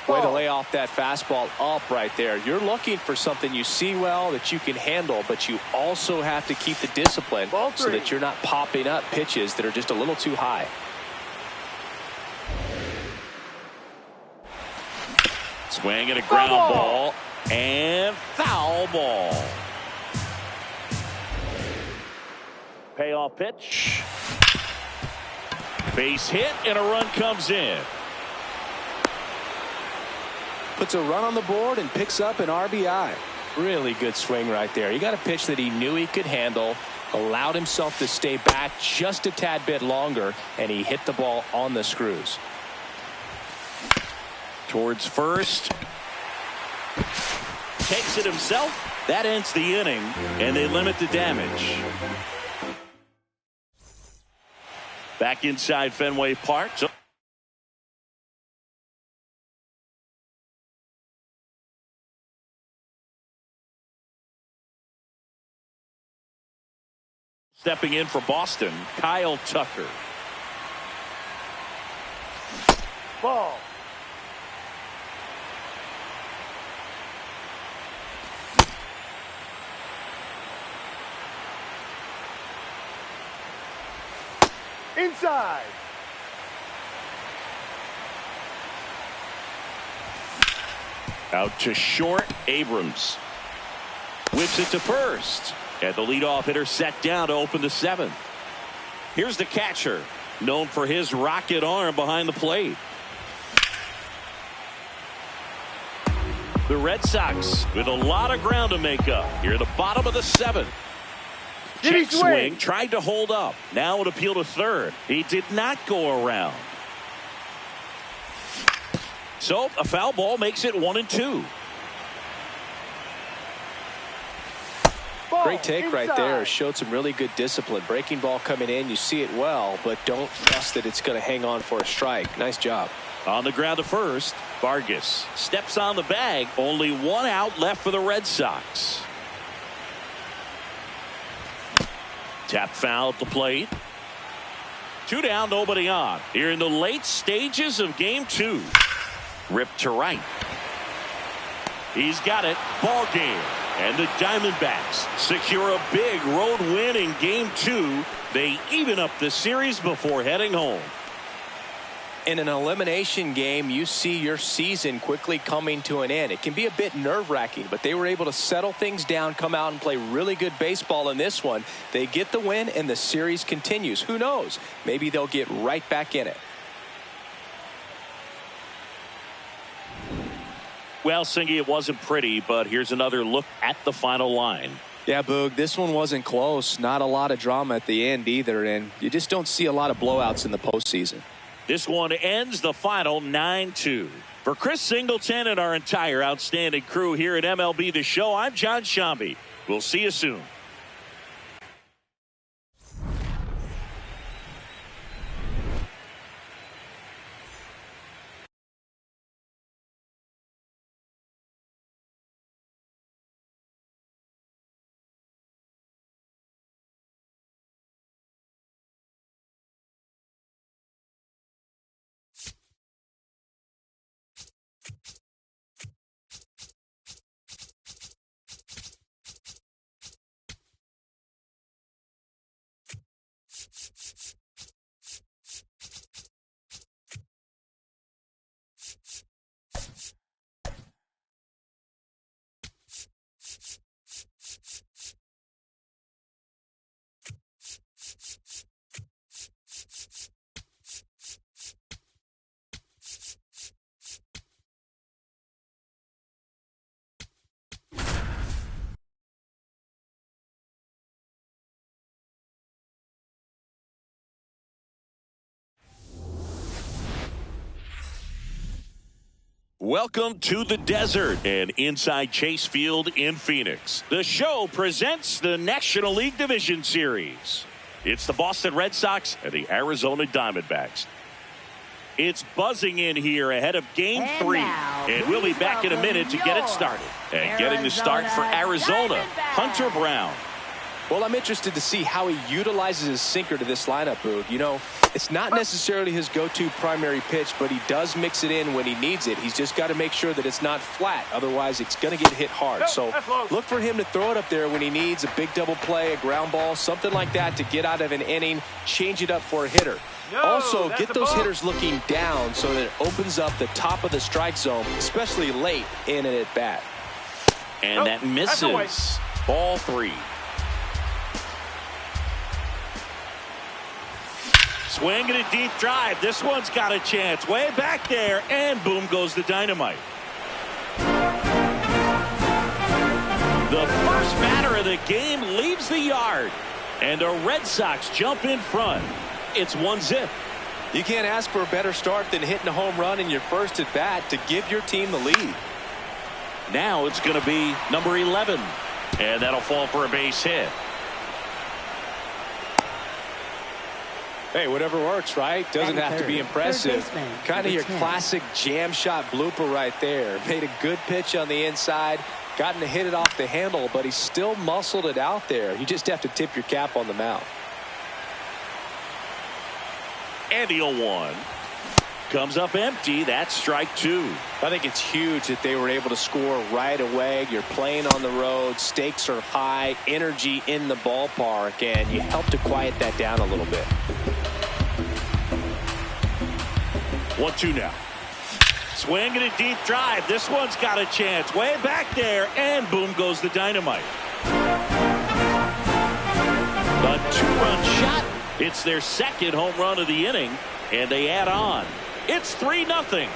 Way to lay off that fastball up right there. You're looking for something you see well that you can handle, but you also have to keep the discipline so that you're not popping up pitches that are just a little too high. Swing and a ground ball and foul ball. Payoff pitch. Base hit and a run comes in. Puts a run on the board and picks up an RBI. Really good swing right there. He got a pitch that he knew he could handle, allowed himself to stay back just a tad bit longer, and he hit the ball on the screws. Towards first. Takes it himself. That ends the inning, and they limit the damage. Back inside Fenway Park. Stepping in for Boston, Kyle Tucker. Ball. Inside. Out to short. Abrams whips it to first. And the leadoff hitter set down to open the 7th. Here's the catcher, known for his rocket arm behind the plate. The Red Sox with a lot of ground to make up here at the bottom of the 7th. Check swing, tried to hold up. Now an appeal to third. He did not go around. So a foul ball makes it 1-2. Great take right there. Showed some really good discipline. Breaking ball coming in. You see it well, but don't trust that it's going to hang on for a strike. Nice job. On the ground to first. Vargas steps on the bag. Only 1 out left for the Red Sox. Tap foul at the plate. 2 down, nobody on. Here in the late stages of game 2. Ripped to right. He's got it. Ball game. And the Diamondbacks secure a big road win in game 2. They even up the series before heading home. In an elimination game, you see your season quickly coming to an end. It can be a bit nerve-wracking, but they were able to settle things down, come out and play really good baseball in this one. They get the win, and the series continues. Who knows? Maybe they'll get right back in it. Well, Singy, it wasn't pretty, but here's another look at the final line. Yeah, Boog, this one wasn't close. Not a lot of drama at the end either, and you just don't see a lot of blowouts in the postseason. This one ends the final 9-2. For Chris Singleton and our entire outstanding crew here at MLB The Show, I'm John Shambi. We'll see you soon. Welcome to the desert and inside Chase Field in Phoenix. The show presents the National League Division Series. It's the Boston Red Sox and the Arizona Diamondbacks. It's buzzing in here ahead of Game 3. And we'll be back in a minute to get it started. And getting the start for Arizona, Hunter Brown. Well, I'm interested to see how he utilizes his sinker to this lineup, Boog. You know, it's not necessarily his go-to primary pitch, but he does mix it in when he needs it. He's just got to make sure that it's not flat. Otherwise, it's going to get hit hard. So look for him to throw it up there when he needs a big double play, a ground ball, something like that to get out of an inning, change it up for a hitter. Also, get those hitters looking down so that it opens up the top of the strike zone, especially late in an at-bat. And that misses. Ball 3. Swing and a deep drive. This one's got a chance. Way back there. And boom goes the dynamite. The first batter of the game leaves the yard. And the Red Sox jump in front. It's 1-0. You can't ask for a better start than hitting a home run in your first at bat to give your team the lead. Now it's going to be number 11. And that'll fall for a base hit. Hey, whatever works, right? Doesn't have to be impressive. Kind of your classic jam shot blooper right there. Made a good pitch on the inside. Gotten to hit it off the handle, but he still muscled it out there. You just have to tip your cap on the mound. And the 0-1. Comes up empty. That's strike 2. I think it's huge that they were able to score right away. You're playing on the road. Stakes are high. Energy in the ballpark. And you help to quiet that down a little bit. 1-2 now. Swing and a deep drive. This one's got a chance. Way back there. And boom goes the dynamite. A 2-run shot. It's their second home run of the inning. And they add on. It's 3-0.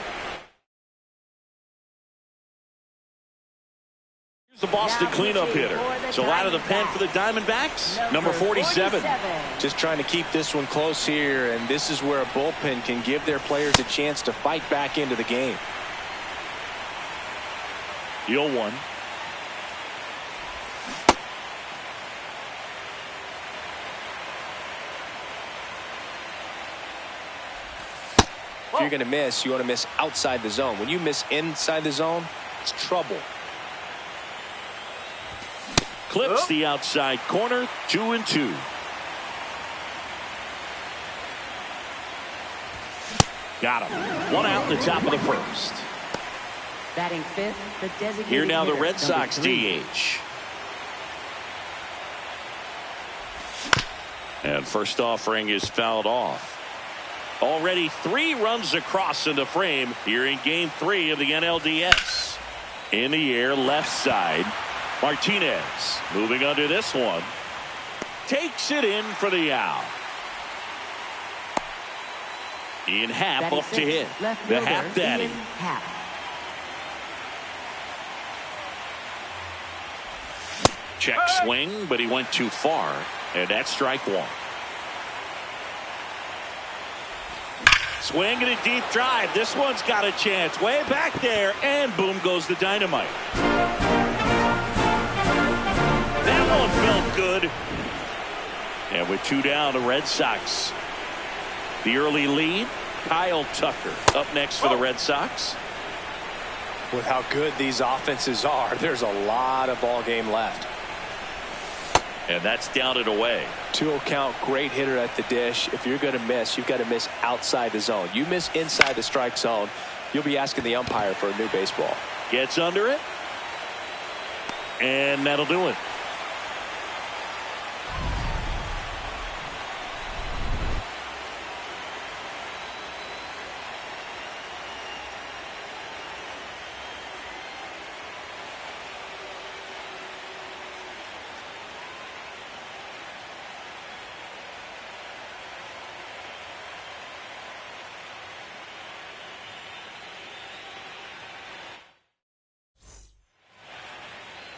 Here's the Boston cleanup hitter. So out of the pen for the Diamondbacks, number 47. Just trying to keep this one close here, and this is where a bullpen can give their players a chance to fight back into the game. The 0-1. If you're going to miss, you want to miss outside the zone. When you miss inside the zone, it's trouble. Clips the outside corner. 2-2. Got him. One out in the top of the first. Batting fifth, the designated Here now the hitter, Red Sox #3. DH. And first offering is fouled off. Already 3 runs across in the frame here in Game 3 of the NLDS. In the air, left side. Martinez moving under this one. Takes it in for the out. Ian Happ up to hit. The Happ Daddy. Check swing, but he went too far. And that's strike 1. Swing and a deep drive. This one's got a chance. Way back there. And boom goes the dynamite. Oh, it felt good. And with 2 down, the Red Sox. The early lead. Kyle Tucker up next for the Red Sox. With how good these offenses are, there's a lot of ball game left. And that's down and away. 2-0 count, great hitter at the dish. If you're going to miss, you've got to miss outside the zone. You miss inside the strike zone, you'll be asking the umpire for a new baseball. Gets under it. And that'll do it.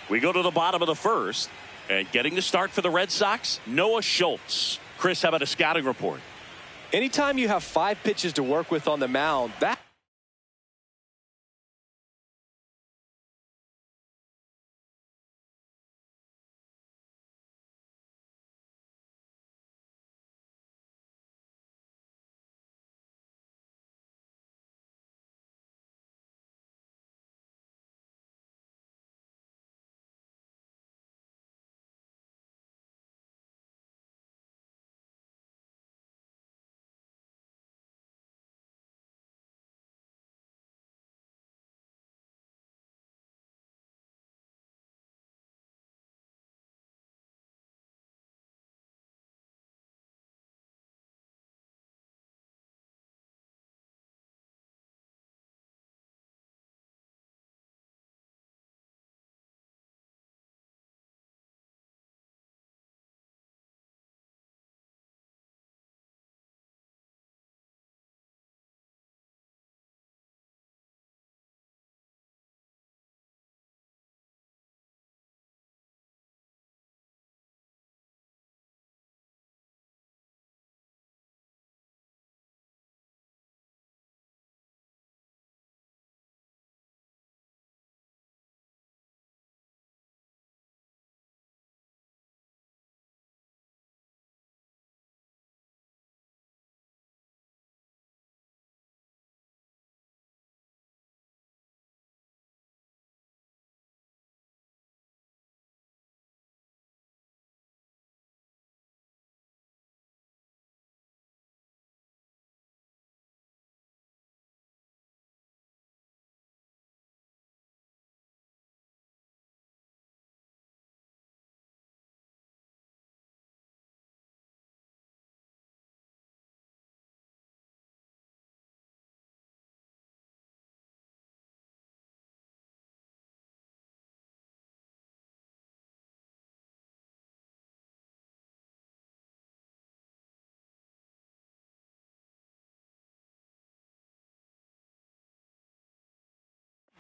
We go to the bottom of the first, and getting the start for the Red Sox, Noah Schultz. Chris, how about a scouting report? Anytime you have 5 pitches to work with on the mound, that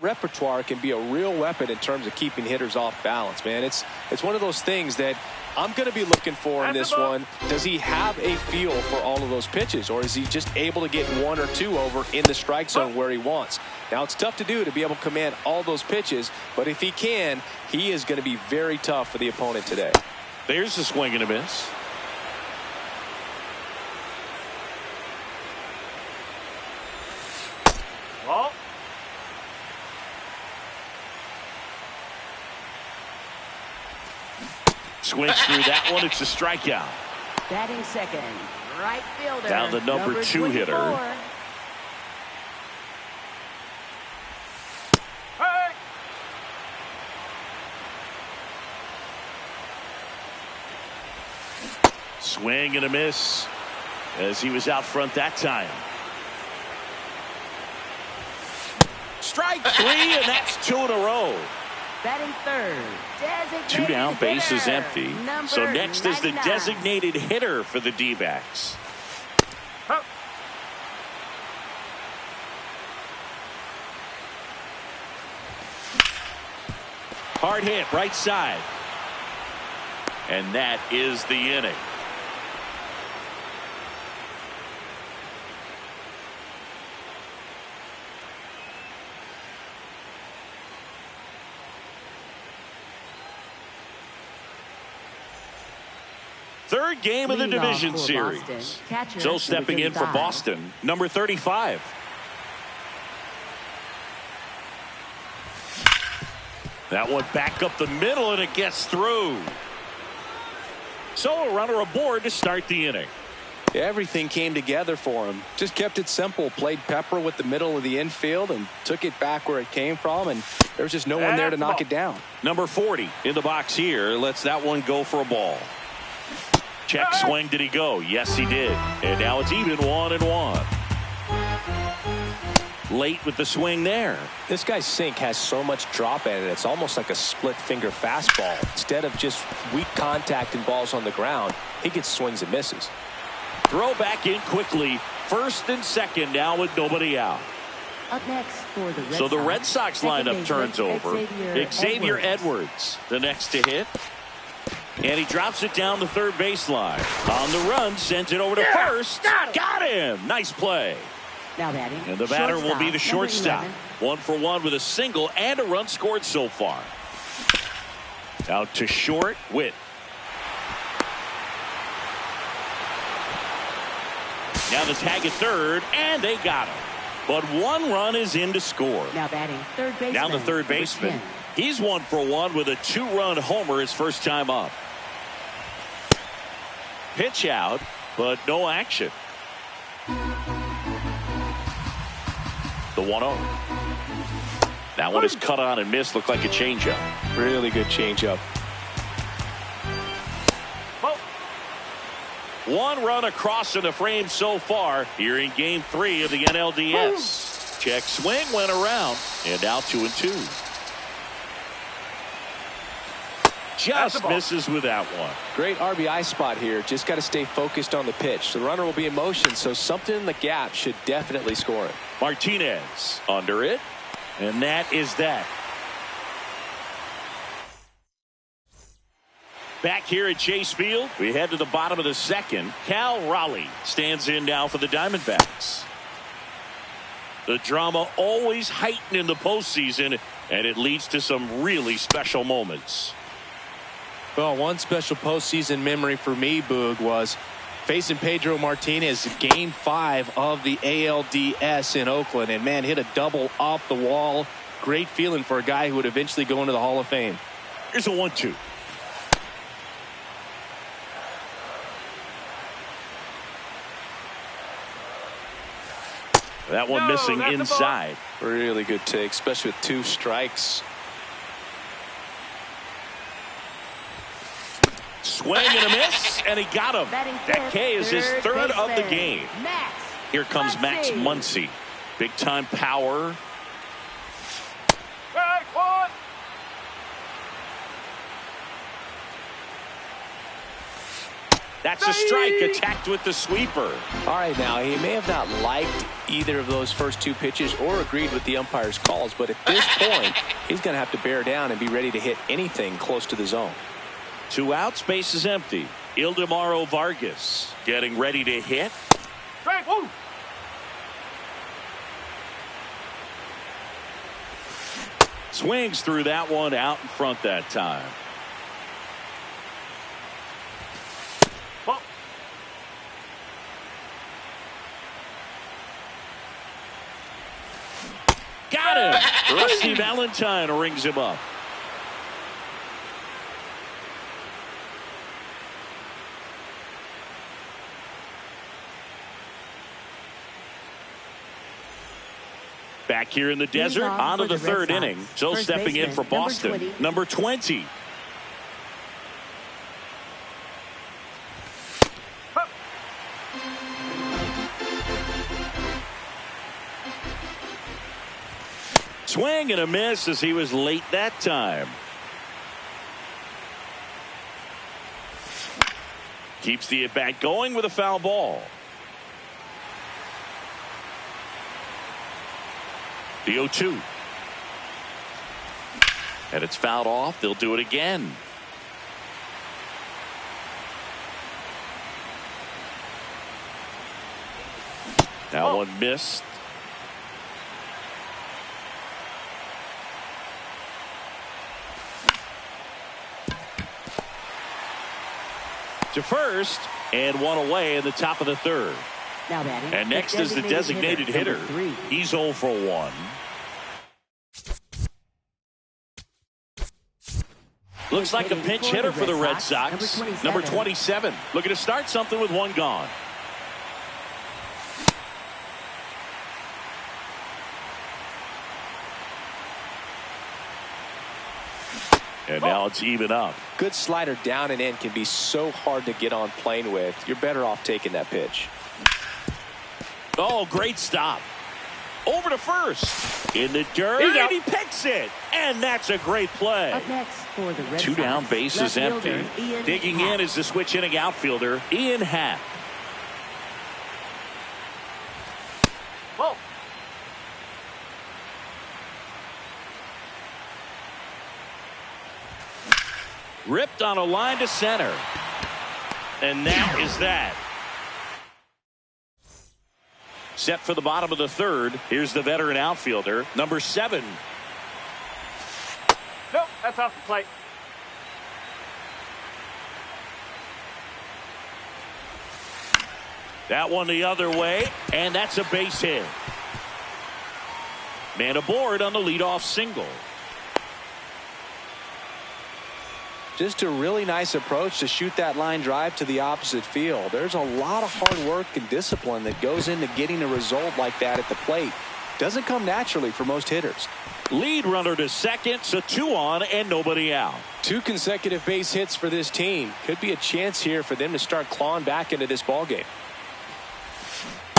repertoire can be a real weapon in terms of keeping hitters off balance, man. It's one of those things that I'm going to be looking for in this one. Does he have a feel for all of those pitches, or is he just able to get 1 or 2 over in the strike zone where he wants? Now, it's tough to do to be able to command all those pitches, but if he can, he is going to be very tough for the opponent today. There's a swing and a miss. Ball. Swings through that one. It's a strikeout. Batting second, right fielder. Down the number 2 hitter. 24. Hey. Swing and a miss as he was out front that time. Strike 3, and that's 2 in a row. Batting third, designated 2 down, base is hitter, empty. number So next is the 99. designated hitter for the D-backs. Hard hit, right side. And that is the inning. Third game of the division series. So stepping in for Boston, number 35. That one back up the middle, and it gets through. So a runner aboard to start the inning. Everything came together for him. Just kept it simple. Played pepper with the middle of the infield and took it back where it came from, and there was just no one there to knock it down. Number 40 in the box here lets that one go for a ball. Check swing. Did he go? Yes, he did. And now it's even 1-1. Late with the swing there. This guy's sink has so much drop at it. It's almost like a split finger fastball. Instead of just weak contact and balls on the ground, he gets swings and misses. Throw back in quickly. First and second now with nobody out. Up next for the Red Sox. So the Red Sox lineup turns over. Xavier Edwards, the next to hit. And he drops it down the third baseline. On the run, sends it over to first. Got him. Nice play. Now batting. And the batter will be the shortstop. 1 for 1 with a single and a run scored so far. Out to short, Witt. Now the tag at third, and they got him. But 1 run is in to score. Now batting third baseman. Down the third baseman. He's 1 for 1 with a 2-run homer his first time up. Pitch out, but no action. The 1-0. That one is cut on and missed. Looked like a changeup. Really good changeup. 1 run across in the frame so far here in game 3 of the NLDS. Check swing went around and now 2-2. Just misses with that one. Great RBI spot here. Just got to stay focused on the pitch. The runner will be in motion, so something in the gap should definitely score it. Martinez under it, and that is that. Back here at Chase Field, we head to the bottom of the second. Cal Raleigh stands in now for the Diamondbacks. The drama always heightened in the postseason, and it leads to some really special moments. Well, one special postseason memory for me, Boog, was facing Pedro Martinez game 5 of the ALDS in Oakland, and man, hit a double off the wall. Great feeling for a guy who would eventually go into the Hall of Fame. Here's a 1-2. That one missing inside. Really good take, especially with 2 strikes. Swing and a miss, and he got him. That K is his 3rd of the game. Here comes Max Muncy. Big time power. That's a strike, attacked with the sweeper. All right, now, he may have not liked either of those first 2 pitches or agreed with the umpire's calls, but at this point, he's going to have to bear down and be ready to hit anything close to the zone. 2 outs, base is empty. Ildemaro Vargas getting ready to hit. Swings through that one, out in front that time. Got him. Rusty Valentine rings him up. Back here in the desert, on to the 3rd inning. So stepping in for Boston, number 20. Swing and a miss as he was late that time. Keeps the at-bat going with a foul ball. The 0-2. And it's fouled off. They'll do it again. That one missed. to first, and one away in the top of the third. Now batting. And next is the designated hitter. He's 0 for 1. Looks like a pinch hitter for the Red Sox. Number 27. Looking to start something with one gone. And now it's even up. Good slider down and in can be so hard to get on plane with. You're better off taking that pitch. Oh, great stop. Over to first. In the dirt. And he picks it. And that's a great play. Up next for the Red Two Sox, down, bases empty. Digging in is the switch hitting outfielder, Ian Happ. Whoa. Ripped on a line to center. And that is that. Set for the bottom of the third. Here's the veteran outfielder, number 7. Nope, that's off the plate. That one the other way, and that's a base hit. Man aboard on the leadoff single. Just a really nice approach to shoot that line drive to the opposite field. There's a lot of hard work and discipline that goes into getting a result like that at the plate. Doesn't come naturally for most hitters. Lead runner to second, so 2 on and nobody out. 2 consecutive base hits for this team. Could be a chance here for them to start clawing back into this ballgame.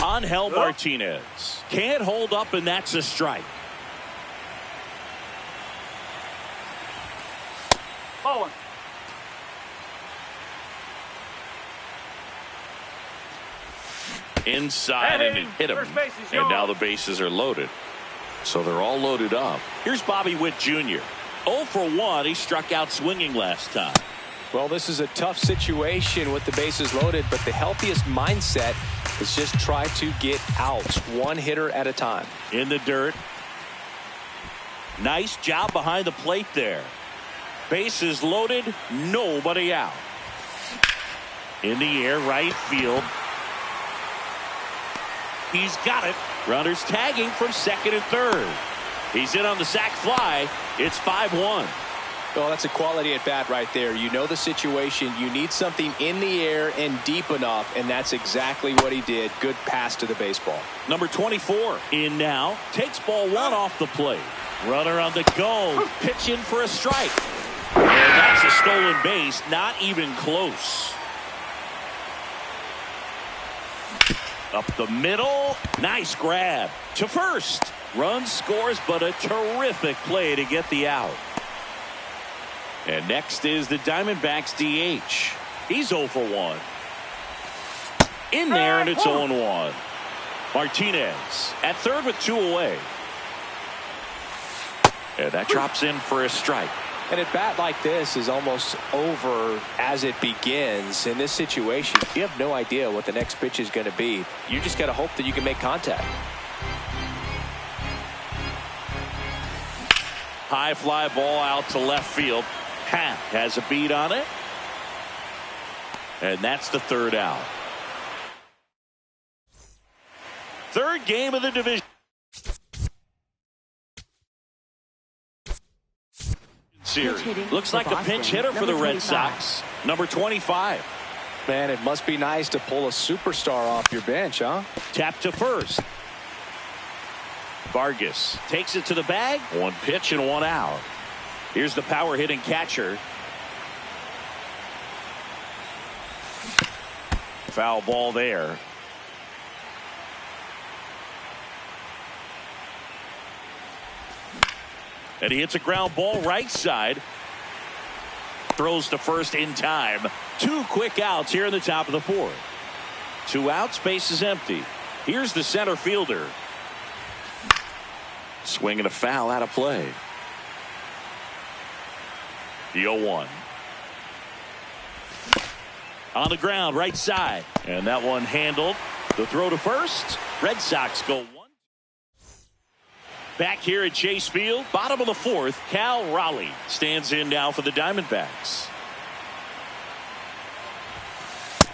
Angel Martinez can't hold up, and that's a strike. Oh. Inside, and it hit him. And now the bases are loaded. So they're all loaded up. Here's Bobby Witt Jr. 0 for 1. He struck out swinging last time. Well, this is a tough situation with the bases loaded, but the healthiest mindset is just try to get out one hitter at a time. In the dirt. Nice job behind the plate there. Bases loaded, nobody out. In the air, right field. He's got it. Runners tagging from second and third. He's in on the sac fly. It's 5-1. Well, that's a quality at bat right there. You know the situation. You need something in the air and deep enough, and that's exactly what he did. Good pass to the baseball. Number 24 in now. Takes ball 1 off the plate. Runner on the go. Pitch in for a strike. And that's a stolen base. Not even close. Up the middle. Nice grab. To first. Run scores, but a terrific play to get the out. And next is the Diamondbacks DH. He's 0 for 1. In there, and it's 0-1. Martinez at third with 2 away. And that drops in for a strike. And a bat like this is almost over as it begins. In this situation, you have no idea what the next pitch is going to be. You just got to hope that you can make contact. High fly ball out to left field. Happ has a beat on it. And that's the third out. Third game of the division series. Looks like a pinch hitter for the Red Sox. Number 25. Man, it must be nice to pull a superstar off your bench, huh? Tap to first. Vargas takes it to the bag. 1 pitch and 1 out. Here's the power hitting catcher. Foul ball there. And he hits a ground ball right side. Throws to first in time. 2 quick outs here in the top of the 4th. 2 outs, base is empty. Here's the center fielder. Swinging a foul out of play. The 0-1. On the ground, right side. And that one handled. The throw to first. Red Sox go 1. Back here at Chase Field, bottom of the 4th, Cal Raleigh stands in now for the Diamondbacks.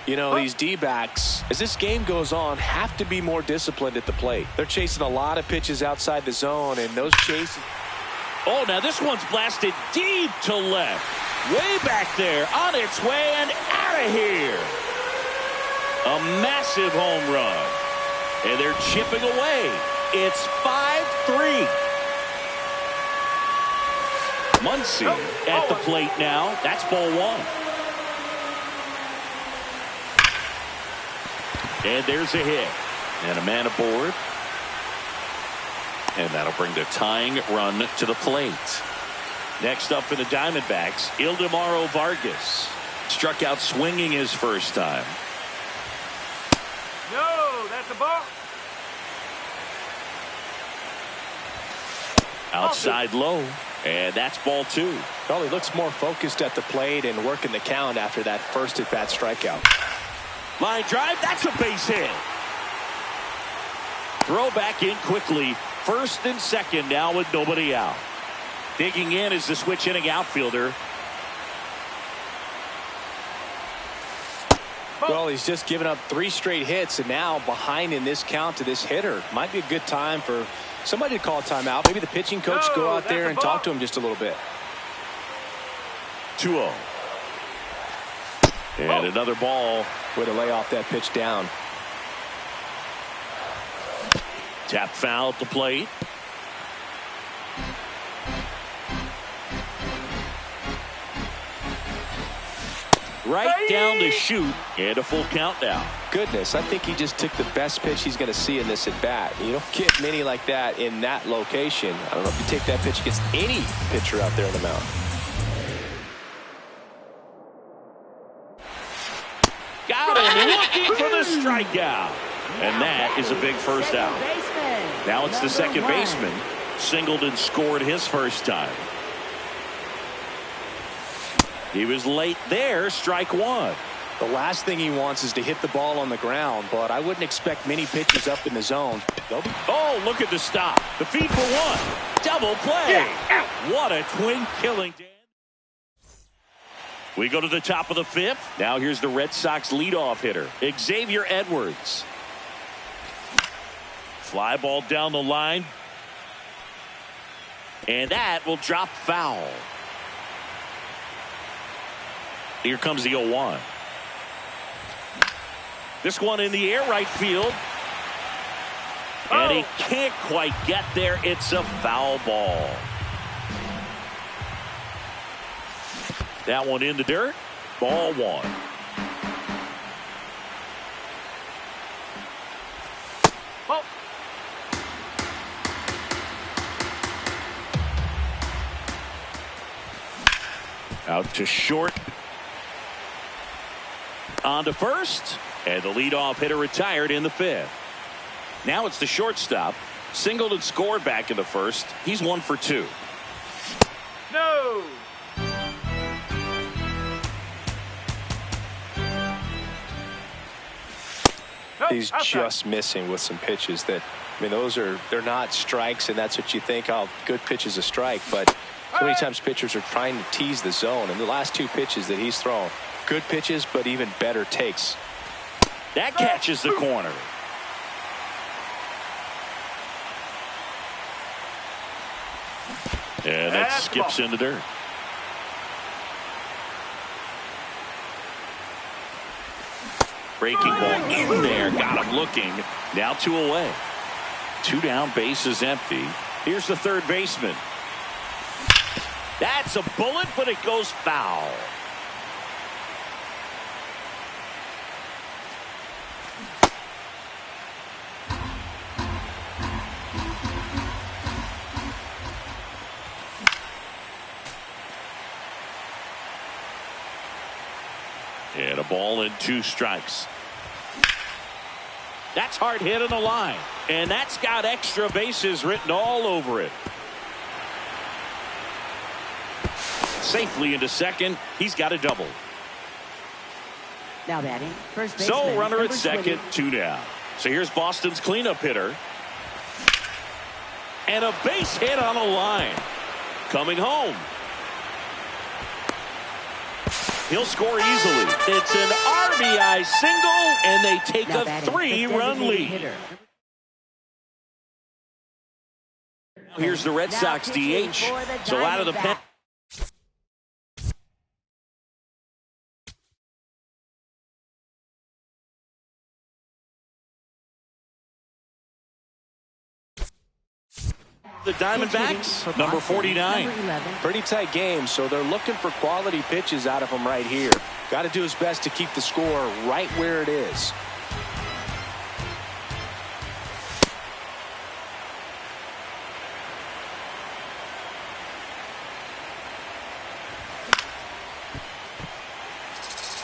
You know, these D-backs, as this game goes on, have to be more disciplined at the plate. They're chasing a lot of pitches outside the zone, and those chases. Oh, now this one's blasted deep to left. Way back there, on its way and out of here. A massive home run. And they're chipping away. It's 5-3. Muncy at the plate now. That's ball one. And there's a hit. And a man aboard. And that'll bring the tying run to the plate. Next up for the Diamondbacks, Ildemaro Vargas. Struck out swinging his first time. No, that's a ball. Outside low. And that's ball two. Well, he looks more focused at the plate and working the count after that first at-bat strikeout. Line drive, that's a base hit. Throw back in quickly. First and second now with nobody out. Digging in is the switch hitting outfielder. Well, he's just given up 3 straight hits, and now behind in this count to this hitter. Might be a good time for somebody to call a timeout. Maybe the pitching coach go out there and talk to him just a little bit. 2-0. And another ball. Way to lay off that pitch down. Tap foul at the plate. Right down the chute, and a full count now. Goodness, I think he just took the best pitch he's going to see in this at bat. You don't get many like that in that location. I don't know if you take that pitch against any pitcher out there on the mound. Got him looking for the strikeout. And that is a big first out. Now it's the second baseman. Singled and scored his first time. He was late there, strike one. The last thing he wants is to hit the ball on the ground, but I wouldn't expect many pitches up in the zone. Oh, look at the stop. The feed for one. Double play. What a twin killing. We go to the top of the fifth. Now here's the Red Sox leadoff hitter, Xavier Edwards. Fly ball down the line. And that will drop foul. Here comes the 0-1. This one in the air, right field. And he can't quite get there. It's a foul ball. That one in the dirt. Ball one. Out to short. On to first. And the leadoff hitter retired in the fifth. Now it's the shortstop. Singled and scored back in the first. He's 1 for 2. No. He's just missing with some pitches that, I mean, they're not strikes, and that's what you think. Oh, good pitch is a strike, but so many times pitchers are trying to tease the zone, and the last 2 pitches that he's thrown, good pitches, but even better takes. That catches the corner. And that skips in the dirt. Breaking ball in there. Got him looking. Now 2 away. 2 down, base is empty. Here's the third baseman. That's a bullet, but it goes foul. And a ball and 2 strikes. That's hard hit on the line. And that's got extra bases written all over it. Safely into second. He's got a double. Now batting, first baseman. So runner at number second, 2 down. So here's Boston's cleanup hitter. And a base hit on a line. Coming home. He'll score easily. It's an RBI single, and they take a 3-run lead. Here's the Red Sox DH. So out of the pen. The Diamondbacks, number 49. Pretty tight game, so they're looking for quality pitches out of him right here. Got to do his best to keep the score right where it is.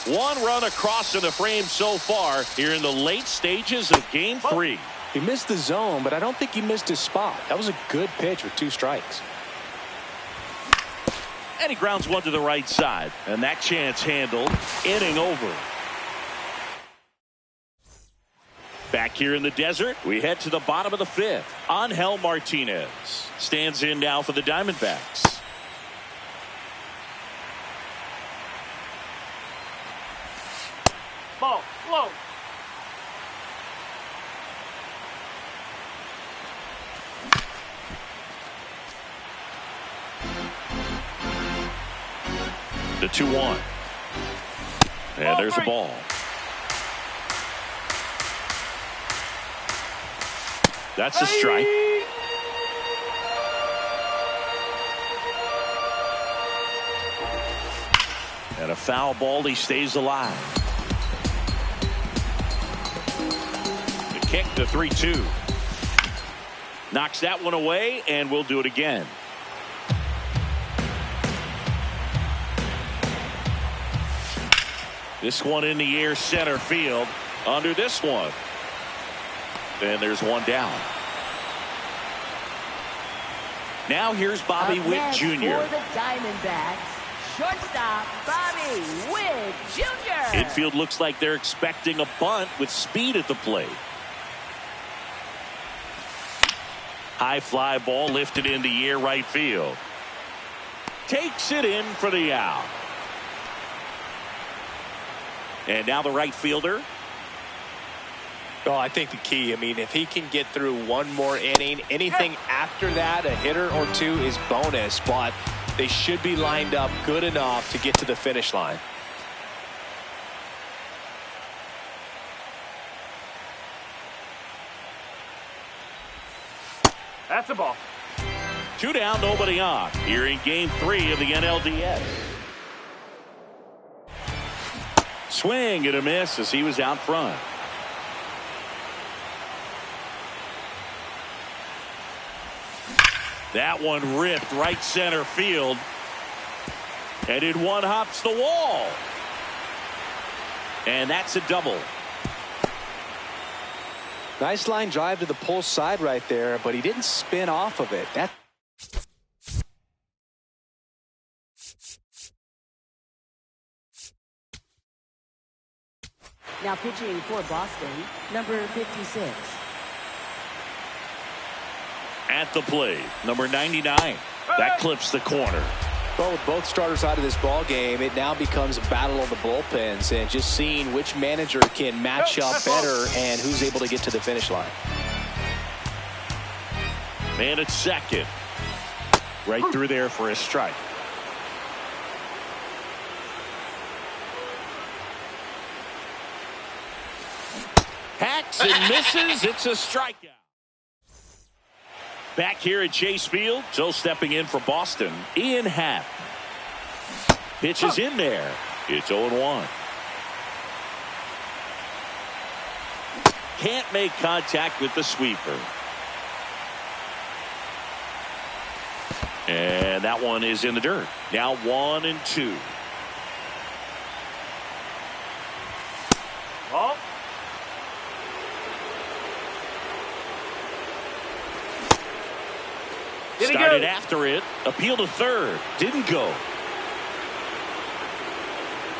One run across in the frame so far here in the late stages of Game 3. He missed the zone, but I don't think he missed his spot. That was a good pitch with 2 strikes. And he grounds one to the right side. And that chance handled. Inning over. Back here in the desert, we head to the bottom of the 5th. Angel Martinez stands in now for the Diamondbacks. Ball, slow. The 2-1. And there's the ball. That's a strike. And a foul ball. He stays alive. The kick, the 3-2. Knocks that one away, and we'll do it again. This one in the air, center field. Under this one. And there's one down. Now here's Bobby Witt Jr. For the Diamondbacks, shortstop Bobby Witt Jr. Infield looks like they're expecting a bunt with speed at the plate. High fly ball lifted in the air, right field. Takes it in for the out. And now the right fielder. Oh, I think the key, I mean, if he can get through one more inning, anything after that, a hitter or 2 is bonus, but they should be lined up good enough to get to the finish line. That's a ball. 2 down, nobody on. Here in Game 3 of the NLDS. Swing and a miss as he was out front. That one ripped right center field. And it one hops the wall. And that's a double. Nice line drive to the pull side right there, but he didn't spin off of it. Now pitching for Boston, number 56. At the plate, number 99. That clips the corner. Well, with both starters out of this ball game, it now becomes a battle of the bullpens and just seeing which manager can match up better and who's able to get to the finish line. Man at second. Right through there for a strike. Hacks and misses. It's a strikeout. Back here at Chase Field, still stepping in for Boston, Ian Happ. Pitches in there. It's 0-1. Can't make contact with the sweeper. And that one is in the dirt. Now 1-2. Ball. Started after it. Appeal to third. Didn't go.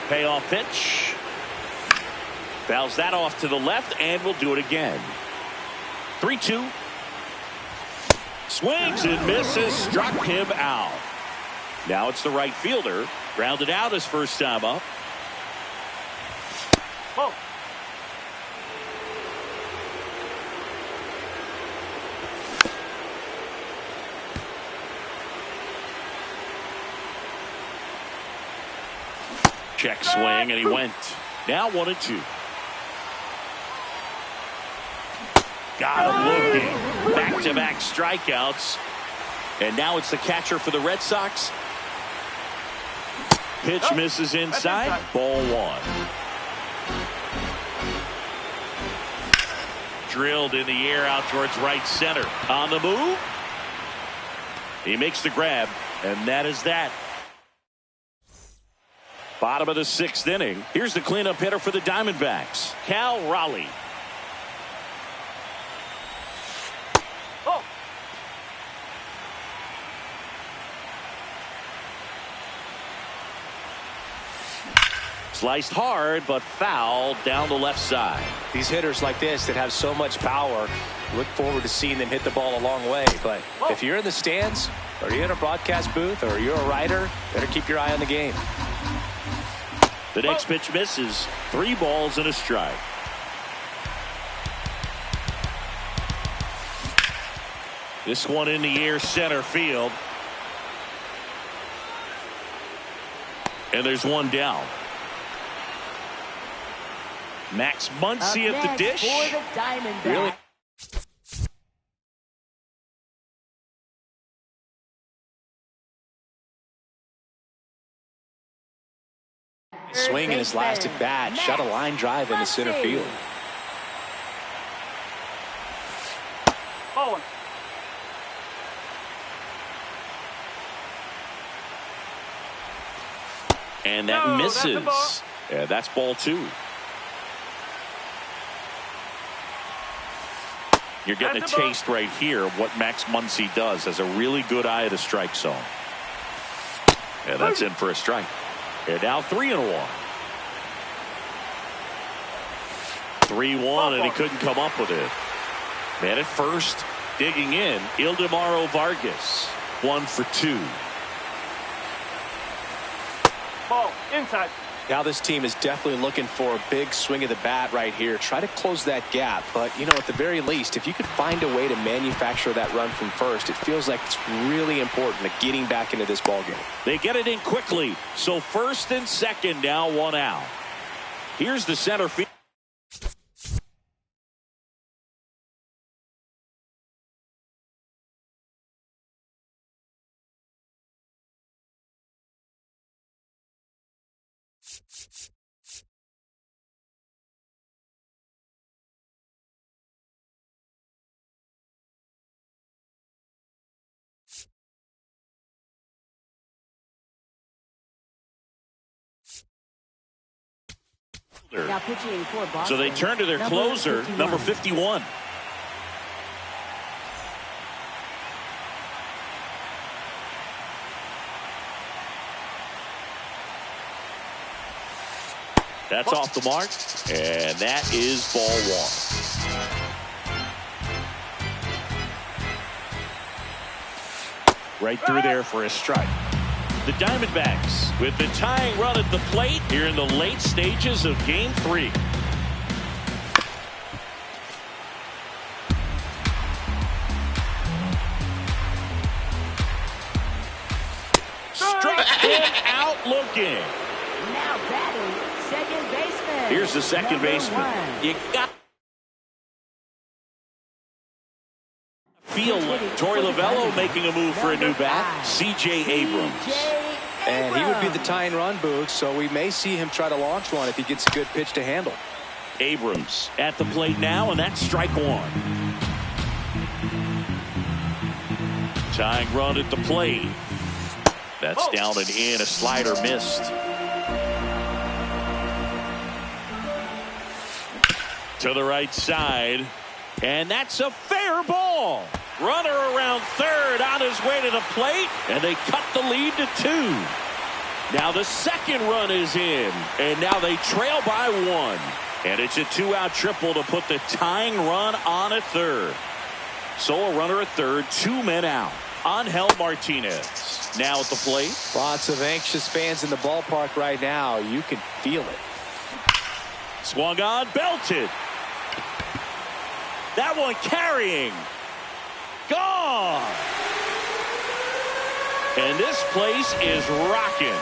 Payoff pitch. Fouls that off to the left, and we'll do it again. 3-2. Swings and misses. Struck him out. Now it's the right fielder. Grounded out his first time up. Ball. Check swing, and he went. Now 1-2. Got him looking. Back-to-back strikeouts. And now it's the catcher for the Red Sox. Pitch misses inside. Ball 1. Drilled in the air out towards right center. On the move. He makes the grab, and that is that. Bottom of the 6th inning. Here's the cleanup hitter for the Diamondbacks, Cal Raleigh. Oh. Sliced hard, but foul down the left side. These hitters like this that have so much power, look forward to seeing them hit the ball a long way. But if you're in the stands, or you're in a broadcast booth, or you're a writer, better keep your eye on the game. The next pitch misses. 3 balls and a strike. This one in the air center field. And there's one down. Max Muncy at the dish. For the Diamondbacks. Really? Swinging his last at bat, shot a line drive into center field. Ball 1. And that misses. Yeah, that's ball 2. You're getting a taste right here of what Max Muncy does. Has a really good eye at the strike zone. Yeah, that's in for a strike. And now 3-1. 3-1, and he couldn't come up with it. Man at first, digging in, Ildemaro Vargas, 1 for 2. Ball inside. Now this team is definitely looking for a big swing of the bat right here. Try to close that gap. But, you know, at the very least, if you could find a way to manufacture that run from first, it feels like it's really important to getting back into this ballgame. They get it in quickly. So first and second, now 1 out. Here's the center field. Now pitching for Boston. So they turn to their closer, number 51. That's off the mark, and that is ball 1. Right through there for a strike. The Diamondbacks with the tying run at the plate here in the late stages of Game 3. Struck him out looking. Now batting, second baseman. Here's the second baseman. 1. You got feel like Torey Lovello making a move for a new bat. C.J. Abrams. And he would be the tying run, Boog, so we may see him try to launch one if he gets a good pitch to handle. Abrams at the plate now, and that's strike 1. Tying run at the plate. That's down and in. A slider missed. To the right side, and that's a fair ball. Runner around third on his way to the plate, and they cut the lead to 2. Now the second run is in, and now they trail by 1. And it's a 2-out triple to put the tying run on at third. So a runner at third, 2 men out. Angel Martinez now at the plate. Lots of anxious fans in the ballpark right now. You can feel it. Swung on, belted. That one carrying. Gone. And this place is rocking.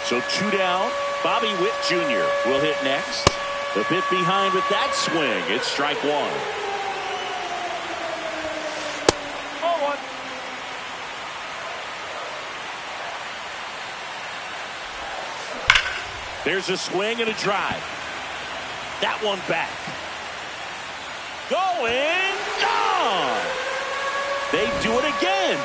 So 2 down. Bobby Witt Jr. will hit next. A bit behind with that swing. It's strike 1. Oh, 1. There's a swing and a drive. That one back. Going. Gone. They do it again.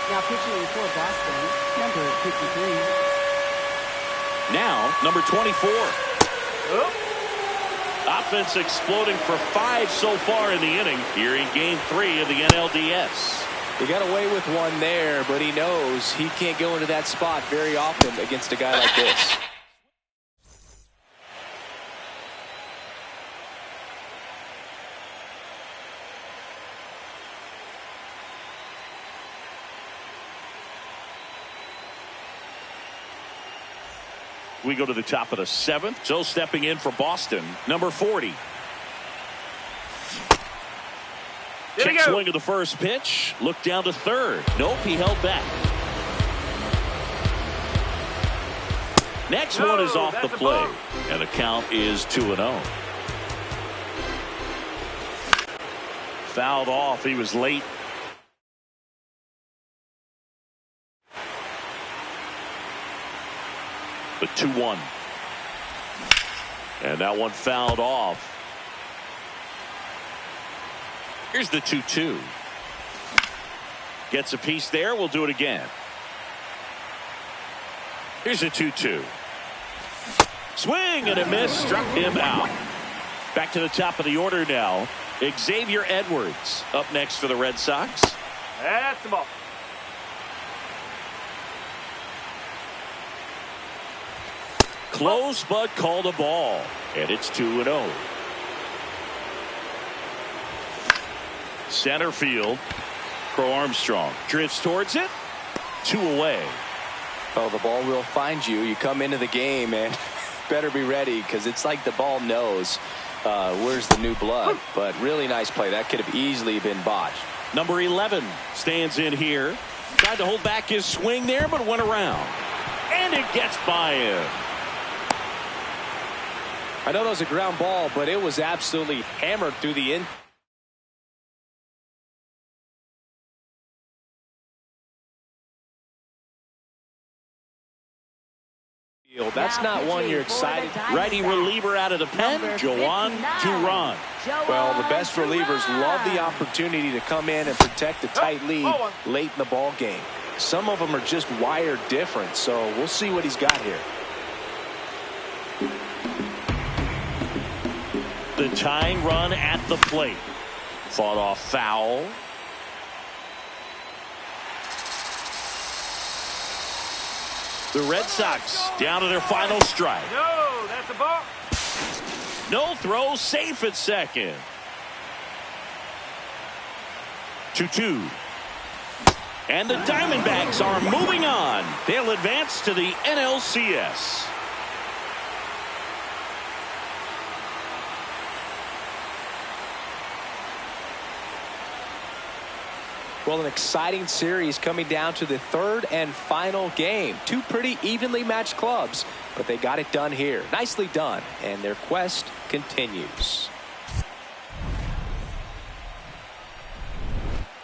Now pitching for Boston, number 53. Now, number 24. Oh. Offense exploding for 5 so far in the inning here in Game 3 of the NLDS. He got away with one there, but he knows he can't go into that spot very often against a guy like this. We go to the top of the 7th. So stepping in for Boston, number 40. Check swing of the first pitch. Look down to third. Nope, he held back. Next one is off the plate. And the count is 2-0. Fouled off. He was late. The 2-1. And that one fouled off. Here's the 2-2. Gets a piece there. We'll do it again. Here's a 2-2. Swing and a miss. Struck him out. Back to the top of the order now. Xavier Edwards up next for the Red Sox. That's the ball. Close, but called a ball. And it's 2-0. Center field. Crow Armstrong drifts towards it. 2 away. Oh, the ball will find you. You come into the game and better be ready because it's like the ball knows where's the new blood. But really nice play. That could have easily been botched. Number 11 stands in here. Tried to hold back his swing there, but went around. And it gets by him. I know that was a ground ball, but it was absolutely hammered through the infield. That's not one you're excited. Righty reliever out of the pen, Joan Duran. Well, the best relievers love the opportunity to come in and protect a tight lead late in the ball game. Some of them are just wired different, so we'll see what he's got here. The tying run at the plate. Fought off foul. The Red Sox down to their final strike. No, that's a ball. No throw, safe at second. 2-2. And the Diamondbacks are moving on. They'll advance to the NLCS. Well, an exciting series coming down to the 3rd and final game. 2 pretty evenly matched clubs, but they got it done here. Nicely done, and their quest continues.